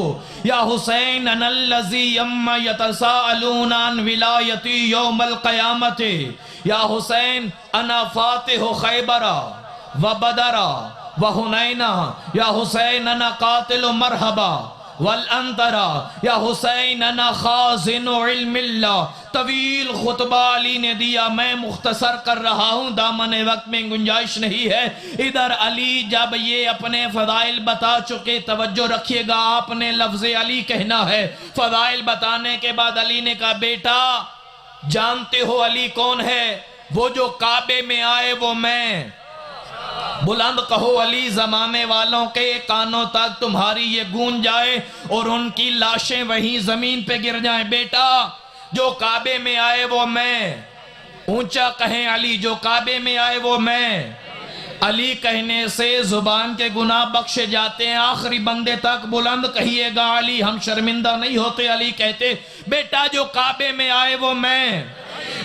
یا حسین انا الذی یما یتساءلون عن ولایتی یوم القیامت، یا حسین انا فاتح خیبر و بدر و حنین، یا حسین انا قاتل مرحبا والانترا، یا حسین انا خازن علم اللہ. طویل خطبہ علی نے دیا، میں مختصر کر رہا ہوں، دامن وقت میں گنجائش نہیں ہے. ادھر علی جب یہ اپنے فضائل بتا چکے، توجہ رکھیے گا، آپ نے لفظ علی کہنا ہے. فضائل بتانے کے بعد علی نے کہا بیٹا جانتے ہو علی کون ہے؟ وہ جو کعبے میں آئے وہ میں. بلند کہو علی، زمانے والوں کے کانوں تک تمہاری یہ گونج جائے اور ان کی لاشیں وہیں زمین پہ گر جائیں. بیٹا جو کعبے میں آئے وہ میں. اونچا کہیں علی، جو کعبے میں آئے وہ میں. علی کہنے سے زبان کے گناہ بخشے جاتے ہیں. آخری بندے تک بلند کہیے گا علی، ہم شرمندہ نہیں ہوتے. علی کہتے بیٹا جو کعبے میں آئے وہ میں.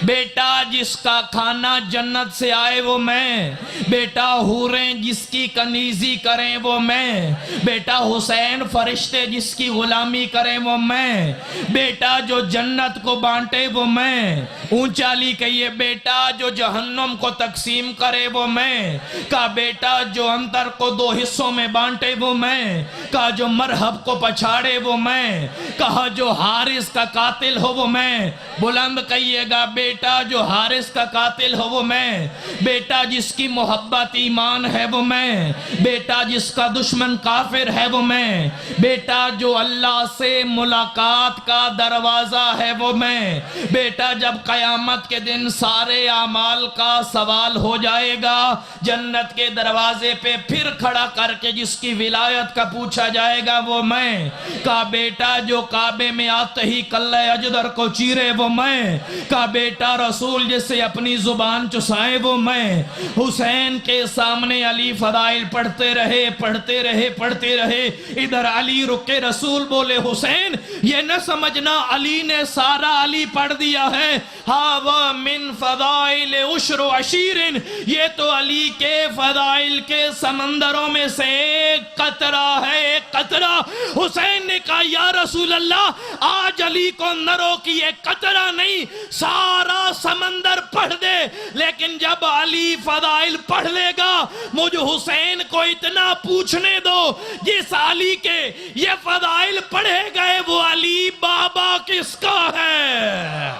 بیٹا جس کا کھانا جنت سے آئے وہ میں. بیٹا حوریں جس کی کنیزی کریں وہ میں. بیٹا حسین فرشتے جس کی غلامی کریں وہ میں. بیٹا جو جنت کو بانٹے وہ میں. اونچا علی کہیے بیٹا جو جہنم کو تقسیم کرے وہ میں. کہا بیٹا جو اندر کو دو حصوں میں بانٹے وہ میں. کہا جو مرحب کو پچھاڑے وہ میں. کہا جو حارث کا قاتل ہو وہ میں. بلند کہیے گا بیٹا جو حارث کا قاتل ہو وہ میں. بیٹا جس کی محبت ایمان ہے وہ میں. بیٹا جس کا دشمن کافر ہے وہ میں. بیٹا جو اللہ سے ملاقات کا دروازہ ہے وہ میں. بیٹا جب قیامت کے دن سارے اعمال کا سوال ہو جائے گا، جنت کے دروازے پہ پھر کھڑا کر کے جس کی ولایت کا پوچھا جائے گا وہ میں. کہا بیٹا جو کعبے میں آتے ہی کلہ اجدر کو چیرے وہ میں. کہا بیٹا رسول جسے اپنی زبان چسائے وہ میں. حسین کے سامنے علی فضائل پڑھتے رہے پڑھتے رہے پڑھتے رہے. ادھر علی رکے، رسول بولے حسین یہ نہ سمجھنا علی نے سارا علی پڑھ دیا ہے. ہاوا من فضائل عشر و عشیرن، یہ تو علی کے فضائل کے سمندروں میں سے ایک قطرہ ہے، ایک قطرہ. حسین نے کہا یا رسول اللہ آج علی کو نہ روکی، ایک قطرہ نہیں سارا سمندر پڑھ دے. لیکن جب علی فضائل پڑھ لے گا مجھ حسین کو اتنا پوچھنے دو جس علی کے یہ فضائل پڑھے گئے وہ علی بابا کس کا ہے؟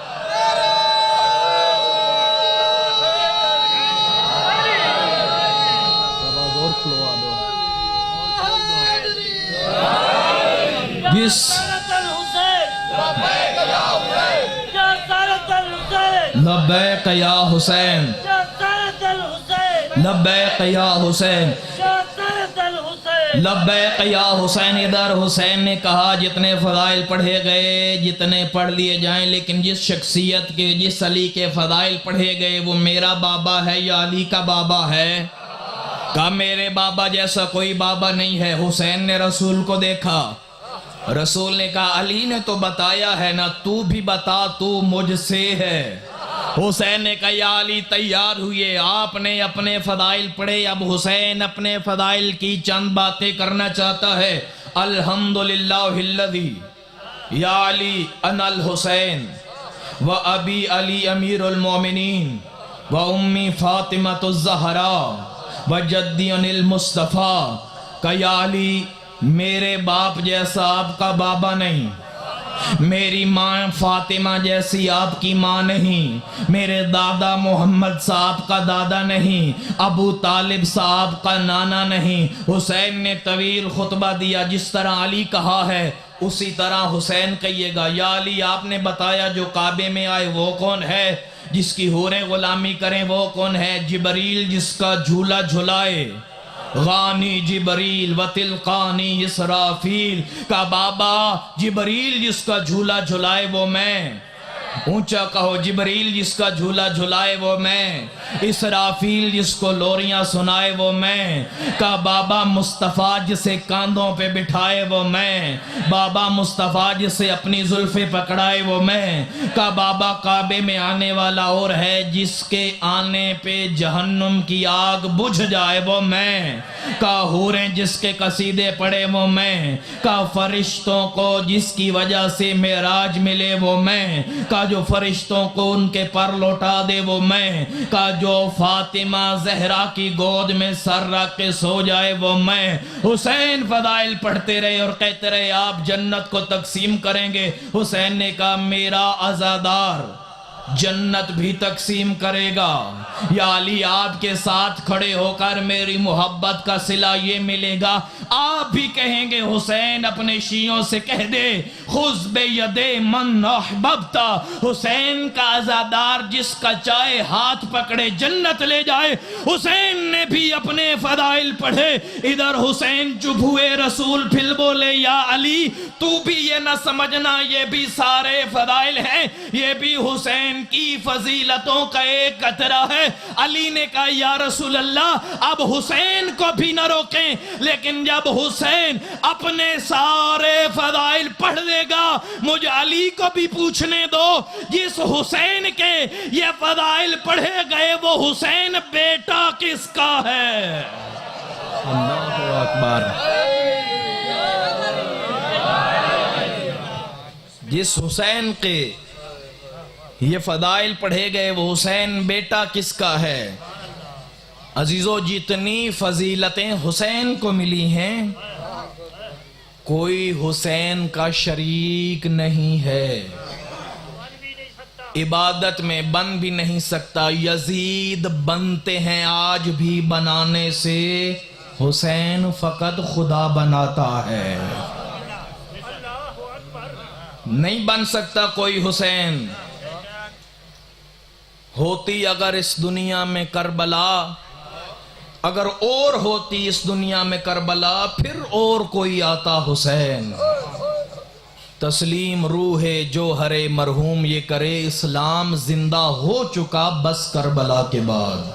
جس لبیک یا حسین، لبیک یا حسین، لبیک یا حسین. ادھر حسین نے کہا جتنے فضائل پڑھے گئے جتنے پڑھ لیے جائیں، لیکن جس شخصیت کے جس علی کے فضائل پڑھے گئے وہ میرا بابا ہے یا علی کا بابا ہے؟ کہا میرے بابا جیسا کوئی بابا نہیں ہے. حسین نے رسول کو دیکھا، رسول نے کہا علی نے تو بتایا ہے نا، تو بھی بتا تو مجھ سے ہے. حسین نے کہا یا علی تیار ہوئے. آپ نے اپنے فضائل پڑھے، اب حسین اپنے فضائل کی چند باتیں کرنا چاہتا ہے. الحمدللہ الذی یا علی انا الحسین و ابی علی امیر المومنین و امی فاطمۃ الزہراء و جدی المصطفیٰ. کہ یا علی میرے باپ جیسا آپ کا بابا نہیں، میری ماں فاطمہ جیسی آپ کی ماں نہیں، میرے دادا محمد صاحب کا دادا نہیں، ابو طالب صاحب کا نانا نہیں. حسین نے طویل خطبہ دیا. جس طرح علی کہا ہے اسی طرح حسین کہیے گا. یا علی آپ نے بتایا جو کعبے میں آئے وہ کون ہے؟ جس کی حوریں غلامی کریں وہ کون ہے؟ جبریل جس کا جھولا جھلائے، غانی جبریل و تلقانی اسرافیل. کا بابا جبریل جس کا جھولا جھلائے وہ میں. اونچا کہو جبریل جس کا جھولا جھلائے وہ میں، اسرافیل جس کو لوریاں سنائے وہ میں، کہا بابا مصطفیٰ جسے کاندھوں پہ بٹھائے وہ میں، بابا مصطفیٰ جسے اپنی زلفیں پکڑائے وہ میں، کہا بابا کعبے میں آنے والا اور ہے جس کے آنے پہ جہنم کی آگ بجھ جائے وہ میں، کہا حوریں جس کے قصیدے پڑھے وہ میں، کہا فرشتوں کو جس کی وجہ سے معراج ملے وہ میں، کہا جو فرشتوں کو ان کے پر لوٹا دے وہ میں، کہا جو فاطمہ زہرا کی گود میں سر رکھ کے سو جائے وہ میں۔ حسین فضائل پڑھتے رہے اور کہتے رہے آپ جنت کو تقسیم کریں گے۔ حسین نے کہا میرا عزادار جنت بھی تقسیم کرے گا، یا علی آپ کے ساتھ کھڑے ہو کر میری محبت کا صلہ یہ ملے گا۔ آپ بھی کہیں گے حسین اپنے شیعوں سے کہہ دے خذ بید من احببت، حسین کا عزادار جس کا چاہے ہاتھ پکڑے جنت لے جائے۔ حسین نے بھی اپنے فضائل پڑھے، ادھر حسین چپ ہوئے، رسول پھر بولے یا علی تو بھی یہ نہ سمجھنا یہ بھی سارے فضائل ہیں، یہ بھی حسین کی فضیلتوں کا ایک قطرہ ہے۔ علی نے کہا یا رسول اللہ اب حسین کو بھی نہ روکیں، لیکن جب حسین اپنے سارے فضائل پڑھ دے گا مجھے علی کو بھی پوچھنے دو جس حسین کے یہ فضائل پڑھے گئے وہ حسین بیٹا کس کا ہے؟ اللہ اکبر۔ جس حسین کے یہ فضائل پڑھے گئے وہ حسین بیٹا کس کا ہے؟ عزیزو جتنی فضیلتیں حسین کو ملی ہیں کوئی حسین کا شریک نہیں ہے، عبادت میں بن بھی نہیں سکتا۔ یزید بنتے ہیں آج بھی، بنانے سے حسین فقط خدا بناتا ہے، نہیں بن سکتا کوئی حسین۔ ہوتی اگر اس دنیا میں کربلا، اگر اور ہوتی اس دنیا میں کربلا پھر اور کوئی آتا حسین۔ تسلیم روح جوہر مرحوم یہ کرے، اسلام زندہ ہو چکا بس کربلا کے بعد،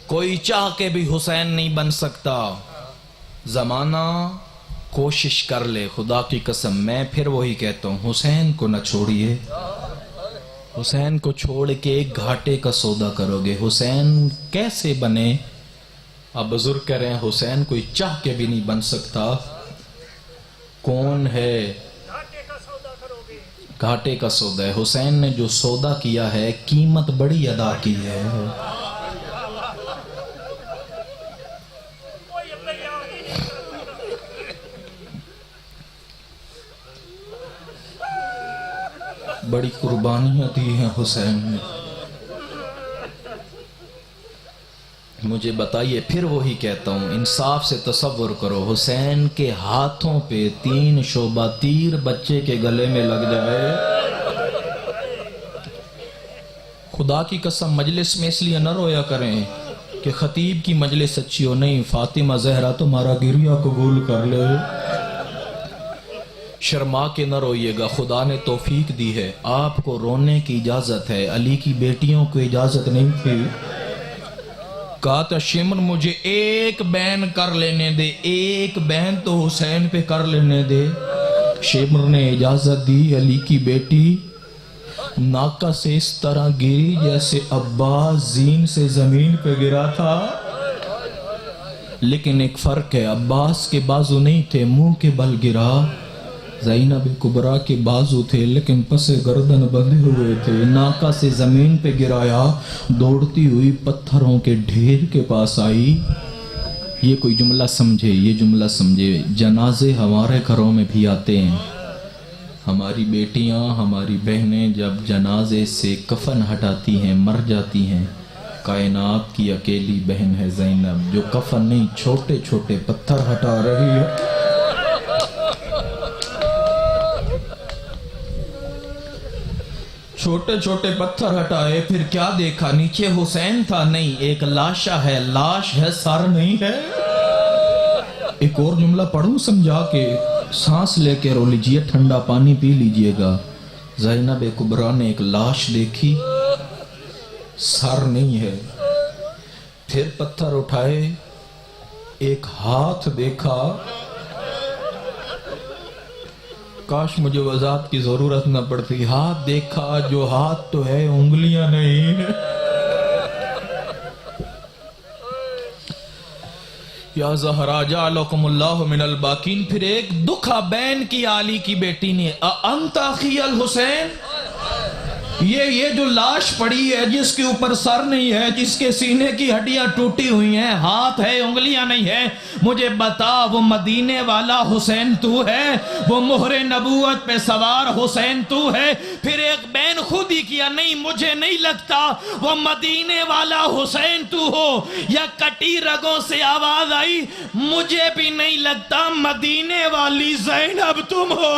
کوئی چاہ کے بھی حسین نہیں بن سکتا۔ زمانہ کوشش کر لے، خدا کی قسم میں پھر وہی کہتا ہوں حسین کو نہ چھوڑیے، حسین کو چھوڑ کے ایک گھاٹے کا سودا کرو گے۔ حسین کیسے بنے؟ اب بزرگ کہہ رہے ہیں حسین کوئی چاہ کے بھی نہیں بن سکتا۔ کون ہے؟ گھاٹے کا سودا ہے۔ حسین نے جو سودا کیا ہے قیمت بڑی ادا کی ہے۔ بڑی قربانیاں دی ہیں حسین نے۔ مجھے بتائیے پھر وہی کہتا ہوں انصاف سے تصور کرو حسین کے ہاتھوں پہ 3 شعبہ تیر بچے کے گلے میں لگ جائے۔ خدا کی قسم مجلس میں اس لیے نہ رویا کریں کہ خطیب کی مجلس اچھی ہو، نہیں فاطمہ زہرا تمہارا گریہ قبول کر لے۔ شرما کے نہ روئیے گا، خدا نے توفیق دی ہے، آپ کو رونے کی اجازت ہے، علی کی بیٹیوں کو اجازت نہیں تھی۔ کہا تھا شمر مجھے ایک بین کر لینے دے، ایک بین تو حسین پہ کر لینے دے۔ شمر نے اجازت دی، علی کی بیٹی ناکہ سے اس طرح گری جیسے عباس زین سے زمین پہ گرا تھا، لیکن ایک فرق ہے، عباس کے بازو نہیں تھے، منہ کے بل گرا۔ زینب کبریٰ کے بازو تھے لیکن پس گردن بندھے ہوئے تھے، ناکہ سے زمین پہ گرایا، دوڑتی ہوئی پتھروں کے ڈھیر کے پاس آئی۔ یہ کوئی جملہ سمجھے، یہ جملہ سمجھے، جنازے ہمارے گھروں میں بھی آتے ہیں، ہماری بیٹیاں ہماری بہنیں جب جنازے سے کفن ہٹاتی ہیں مر جاتی ہیں، کائنات کی اکیلی بہن ہے زینب جو کفن نہیں چھوٹے چھوٹے پتھر ہٹا رہی ہے۔ چھوٹے چھوٹے پتھر ہٹائے، پھر کیا دیکھا؟ نیچے حسین تھا؟ نہیں، ایک لاشا ہے، لاش ہے، سر نہیں ہے۔ ایک اور جملہ پڑھوں سمجھا کے، سانس لے کے رو لیجئے، ٹھنڈا پانی پی لیجئے گا۔ زینب کبریٰ نے ایک لاش دیکھی، سر نہیں ہے، پھر پتھر اٹھائے، ایک ہاتھ دیکھا، کاش مجھے وضاحت کی ضرورت نہ پڑتی، ہاتھ دیکھا، جو ہاتھ تو ہے انگلیاں نہیں ہیں۔ یا زہرا جعلکم اللہ من الباقین۔ پھر ایک دکھا بین کی علی کی بیٹی نے، انت اخی الحسین، یہ جو لاش پڑی ہے جس کے اوپر سر نہیں ہے، جس کے سینے کی ہڈیاں ٹوٹی ہوئی ہیں، ہاتھ ہے انگلیاں نہیں ہے، مجھے بتا وہ مدینے والا حسین تو ہے؟ وہ مہر نبوت پہ سوار حسین تو ہے؟ پھر ایک بین خود ہی کیا، نہیں مجھے نہیں لگتا وہ مدینے والا حسین تو ہو۔ یا کٹی رگوں سے آواز آئی، مجھے بھی نہیں لگتا مدینے والی زینب تم ہو۔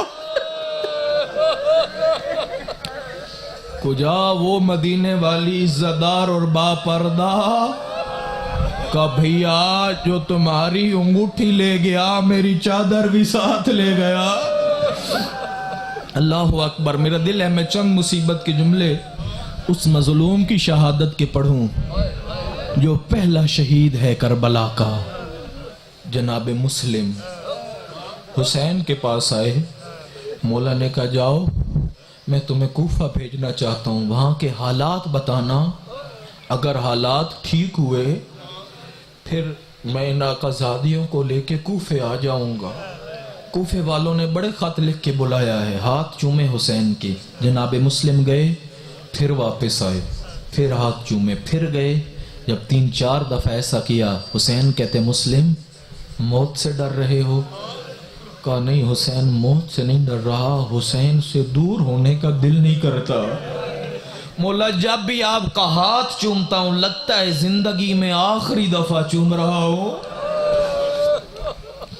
کجا وہ مدینے والی عزتدار اور با پردہ کا بھیا جو تمہاری انگوٹھی لے گیا، میری چادر بھی ساتھ لے گیا۔ اللہ اکبر۔ میرا دل ہے میں چند مصیبت کے جملے اس مظلوم کی شہادت کے پڑھوں جو پہلا شہید ہے کربلا کا، جناب مسلم۔ حسین کے پاس آئے، مولا نے کہا جاؤ میں تمہیں کوفہ بھیجنا چاہتا ہوں، وہاں کے حالات بتانا، اگر حالات ٹھیک ہوئے پھر میں ان آقازادیوں کو لے کے کوفے آ جاؤں گا۔ کوفے والوں نے بڑے خط لکھ کے بلایا ہے، ہاتھ چومے حسین کے۔ جناب مسلم گئے، پھر واپس آئے، پھر ہاتھ چومے، پھر گئے۔ جب 3-4 دفعہ ایسا کیا، حسین کہتے مسلم موت سے ڈر رہے ہو؟ کہا نہیں حسین موت سے نہیں ڈر رہا، حسین سے دور ہونے کا دل نہیں کرتا۔ مولا جب بھی آپ کا ہاتھ چومتا ہوں لگتا ہے زندگی میں آخری دفعہ چوم رہا ہو۔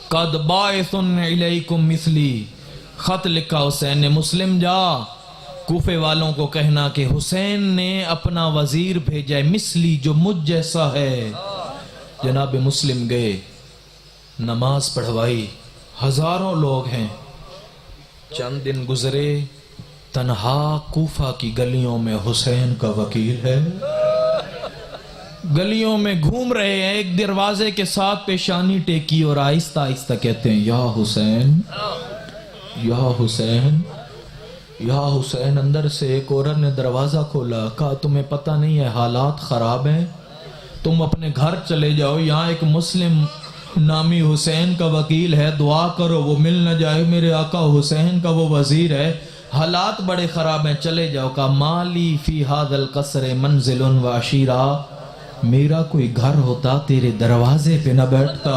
قد باعث الیکم مثلی، خط لکھا حسین نے، مسلم جا کوفے والوں کو کہنا کہ حسین نے اپنا وزیر بھیجا ہے مثلی، جو مجھ جیسا ہے۔ جناب مسلم گئے، نماز پڑھوائی، ہزاروں لوگ ہیں۔ چند دن گزرے، تنہا کوفہ کی گلیوں میں حسین کا وکیل ہے، گلیوں میں گھوم رہے ہیں، ایک دروازے کے ساتھ پیشانی ٹیکی اور آہستہ آہستہ کہتے ہیں یا حسین یا حسین یا حسین۔ اندر سے ایک عورت نے دروازہ کھولا، کہا تمہیں پتہ نہیں ہے حالات خراب ہیں، تم اپنے گھر چلے جاؤ، یہاں ایک مسلم نامی حسین کا وکیل ہے، دعا کرو وہ مل نہ جائے، میرے آقا حسین کا وہ وزیر ہے، حالات بڑے خراب ہیں، چلے جاؤ۔ کا مالی فی ھذا القصر منزل و عشیرہ، میرا کوئی گھر ہوتا تیرے دروازے پہ نہ بیٹھتا،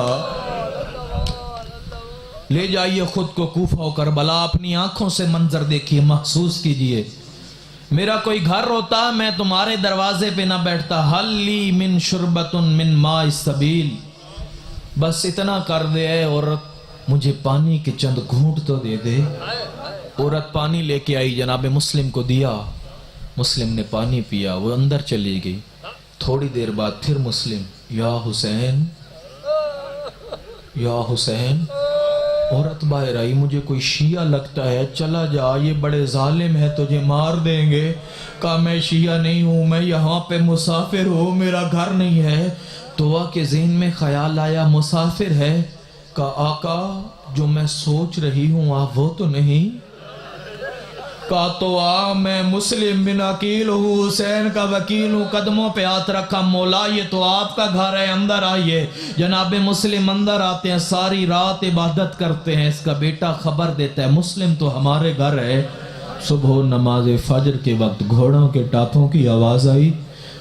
لے جائیے خود کو کوفہ و کربلا، اپنی آنکھوں سے منظر دیکھیے، محسوس کیجئے، میرا کوئی گھر ہوتا میں تمہارے دروازے پہ نہ بیٹھتا۔ حل لی من شربۃ من ماء السبیل، بس اتنا کر دے اے عورت، مجھے پانی کے چند گھونٹ تو دے دے۔ عورت پانی لے کے آئی، جناب مسلم کو دیا، مسلم نے پانی پیا، وہ اندر چلی گئی۔ تھوڑی دیر بعد پھر مسلم یا حسین یا حسین۔ عورت باہر آئی، مجھے کوئی شیعہ لگتا ہے، چلا جا، یہ بڑے ظالم ہے، تجھے مار دیں گے۔ کہا میں شیعہ نہیں ہوں، میں یہاں پہ مسافر ہوں، میرا گھر نہیں ہے۔ تو کے ذہن میں خیال آیا مسافر ہے، کہا آقا جو میں سوچ رہی ہوں آپ وہ تو نہیں؟ کہا تو میں مسلم بن عقیل ہوں، حسین کا وکیل ہوں۔ قدموں پہ ہاتھ رکھا، مولا یہ تو آپ کا گھر ہے، اندر آئیے۔ جناب مسلم اندر آتے ہیں، ساری رات عبادت کرتے ہیں، اس کا بیٹا خبر دیتا ہے مسلم تو ہمارے گھر ہے۔ صبح نماز فجر کے وقت گھوڑوں کے ٹاپوں کی آواز آئی،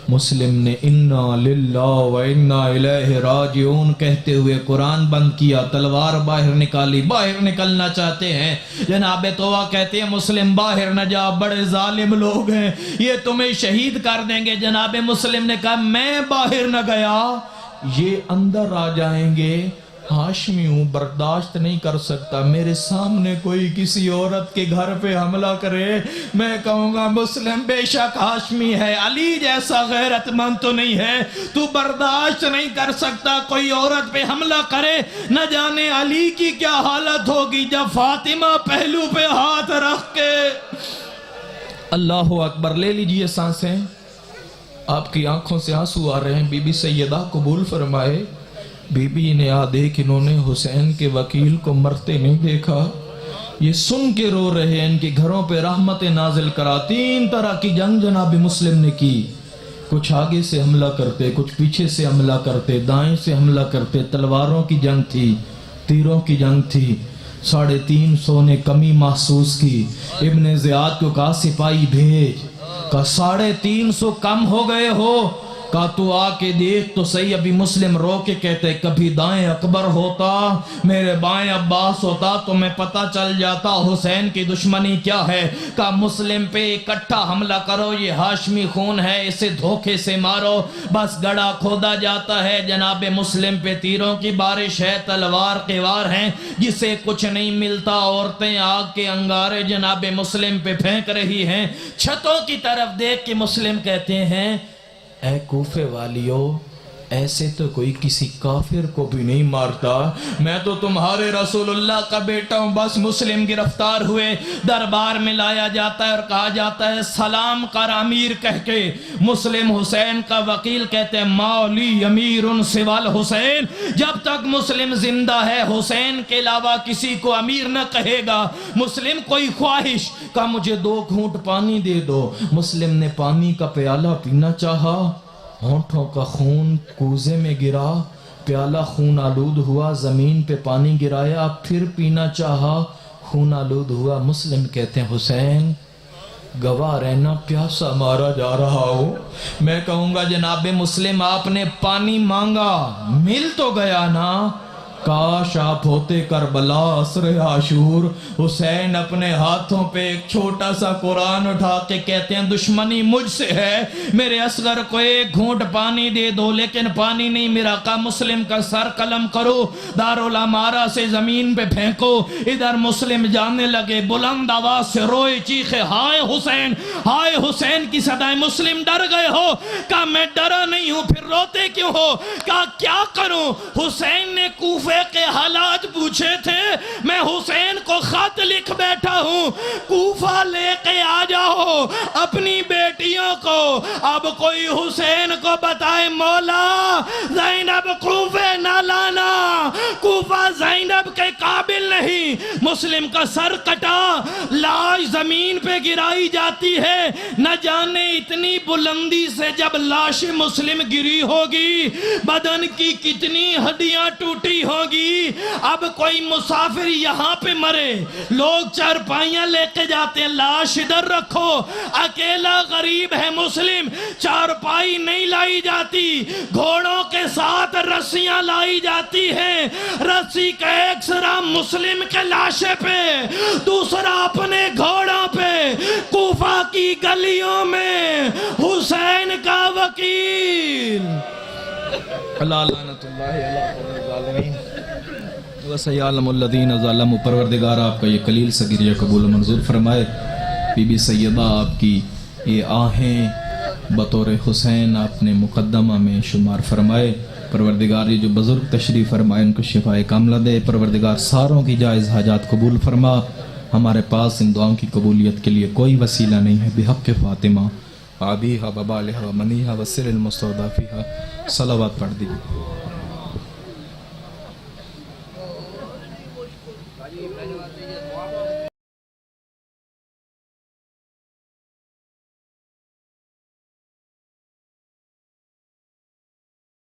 مسلم نے انا للہ و انا الیہ راجعون کہتے ہوئے قرآن بند کیا، تلوار باہر نکالی، باہر نکلنا چاہتے ہیں۔ جناب توبہ کہتے ہیں مسلم باہر نہ جا، بڑے ظالم لوگ ہیں، یہ تمہیں شہید کر دیں گے۔ جناب مسلم نے کہا میں باہر نہ گیا، یہ اندر آ جائیں گے، ہاشمی ہوں، برداشت نہیں کر سکتا، میرے سامنے کوئی کسی عورت کے گھر پہ حملہ کرے، میں کہوں گا مسلم بے شک ہاشمی ہے، علی جیسا غیرت مند تو نہیں ہے، تو برداشت نہیں کر سکتا کوئی عورت پہ حملہ کرے۔ نہ جانے علی کی کیا حالت ہوگی جب فاطمہ پہلو پہ ہاتھ رکھ کے اللہ اکبر، لے لیجئے سانسیں، آپ کی آنکھوں سے آنسو آ رہے ہیں۔ بی بی سیدہ قبول فرمائے، بی بی نے دیکھ انہوں نے حسین کے وکیل کو مرتے نہیں دیکھا، یہ سن کے رو رہے ہیں، ان کے گھروں پہ رحمت نازل کرا۔ 3 طرح کی جنگ جناب مسلم نے کی، کچھ آگے سے حملہ کرتے، کچھ پیچھے سے حملہ کرتے، دائیں سے حملہ کرتے، تلواروں کی جنگ تھی، تیروں کی جنگ تھی۔ 350 نے کمی محسوس کی، ابن زیاد کو کہا سپاہی بھیج، کہا 350 کم ہو گئے ہو، کہا تو آ کے دیکھ تو صحیح۔ ابھی مسلم رو کے کہتے کبھی دائیں اکبر ہوتا، میرے بائیں عباس ہوتا تو میں پتہ چل جاتا حسین کی دشمنی کیا ہے۔ کہا مسلم پہ اکٹھا حملہ کرو، یہ ہاشمی خون ہے، اسے دھوکے سے مارو، بس گڑا کھودا جاتا ہے۔ جناب مسلم پہ تیروں کی بارش ہے، تلوار کے وار ہیں، جسے کچھ نہیں ملتا، عورتیں آگ کے انگارے جناب مسلم پہ پھینک رہی ہیں۔ چھتوں کی طرف دیکھ کے مسلم کہتے ہیں اے کوفے والیو، ایسے تو کوئی کسی کافر کو بھی نہیں مارتا، میں تو تمہارے رسول اللہ کا بیٹا ہوں۔ بس مسلم گرفتار ہوئے، دربار میں لایا جاتا ہے اور کہا جاتا ہے سلام کر امیر کہہ کے۔ مسلم حسین کا وکیل کہتے ہیں مولی امیر سوال حسین، جب تک مسلم زندہ ہے حسین کے علاوہ کسی کو امیر نہ کہے گا۔ مسلم کوئی خواہش، کہا مجھے 2 گھونٹ پانی دے دو۔ مسلم نے پانی کا پیالہ پینا چاہا، ہونٹوں کا خون کوزے میں گرا، پیالہ خون آلود ہوا، زمین پہ پانی گرایا، پھر پینا چاہا، خون آلود ہوا۔ مسلم کہتے ہیں حسین گواہ رہنا، پیاسا مارا جا رہا ہو۔ میں کہوں گا جناب مسلم آپ نے پانی مانگا، مل تو گیا نا، کاش آپ ہوتے کربلا عصر عاشور۔ حسین اپنے ہاتھوں پہ ایک چھوٹا سا قرآن اٹھا کے کہتے ہیں دشمنی مجھ سے ہے، میرے اصغر کو 1 گھونٹ پانی دے دو، لیکن پانی نہیں میرا کا مسلم کا سر قلم کرو، دارالامارہ سے زمین پہ پھینکو۔ ادھر مسلم جانے لگے، بلند آواز سے روئے چیخے ہائے حسین، ہائے حسین کی صدائیں۔ مسلم ڈر گئے ہو، کہا میں ڈرا نہیں ہوں، پھر روتے کیوں ہو؟ کہا کیا کروں، حسین نے کوفہ کے حالات پوچھے تھے، میں حسین کو خط لکھ بیٹھا ہوں، کوفہ لے کے آ جاؤ اپنی بیٹیوں کو۔ اب کوئی حسین کو بتائے مولا زینب کوفہ نہ لانا، کوفہ زینب کے قابل نہیں۔ مسلم کا سر کٹا، لاش زمین پہ گرائی جاتی ہے، نہ جانے اتنی بلندی سے جب لاش مسلم گری ہوگی بدن کی کتنی ہڈیاں ٹوٹی ہوگی۔ اب کوئی مسافر یہاں پہ مرے، لوگ چارپائیاں لے کے جاتے ہیں، لاش ادھر رکھو، اکیلا غریب ہے مسلم، چارپائی نہیں لائی جاتی، گھوڑوں کے ساتھ رسیاں لائی جاتی ہیں، رسی کا ایک سرا مسلم کے لاشے پہ، دوسرا اپنے گھوڑوں پہ، کوفہ کی گلیوں میں حسین کا وکیل۔ اللہ لعنت اللہ علی الظالمین وسیعلم الذین ظلموا۔ پروردگار آپ کا یہ قلیل صغیر قبول و منظور فرمائے۔ بی بی سیدہ آپ کی یہ آہیں بطور حسین آپ نے مقدمہ میں شمار فرمائے۔ پروردگار یہ جو بزرگ تشریف فرمائے ان کو شفائے کاملہ دے۔ پروردگار ساروں کی جائز حاجات قبول فرما۔ ہمارے پاس ان دعاؤں کی قبولیت کے لیے کوئی وسیلہ نہیں ہے، بحق فاطمہ آبیہا وبالہا ومنیہا وسر المستودع فیہا۔ صلوات پڑھ دیجیے۔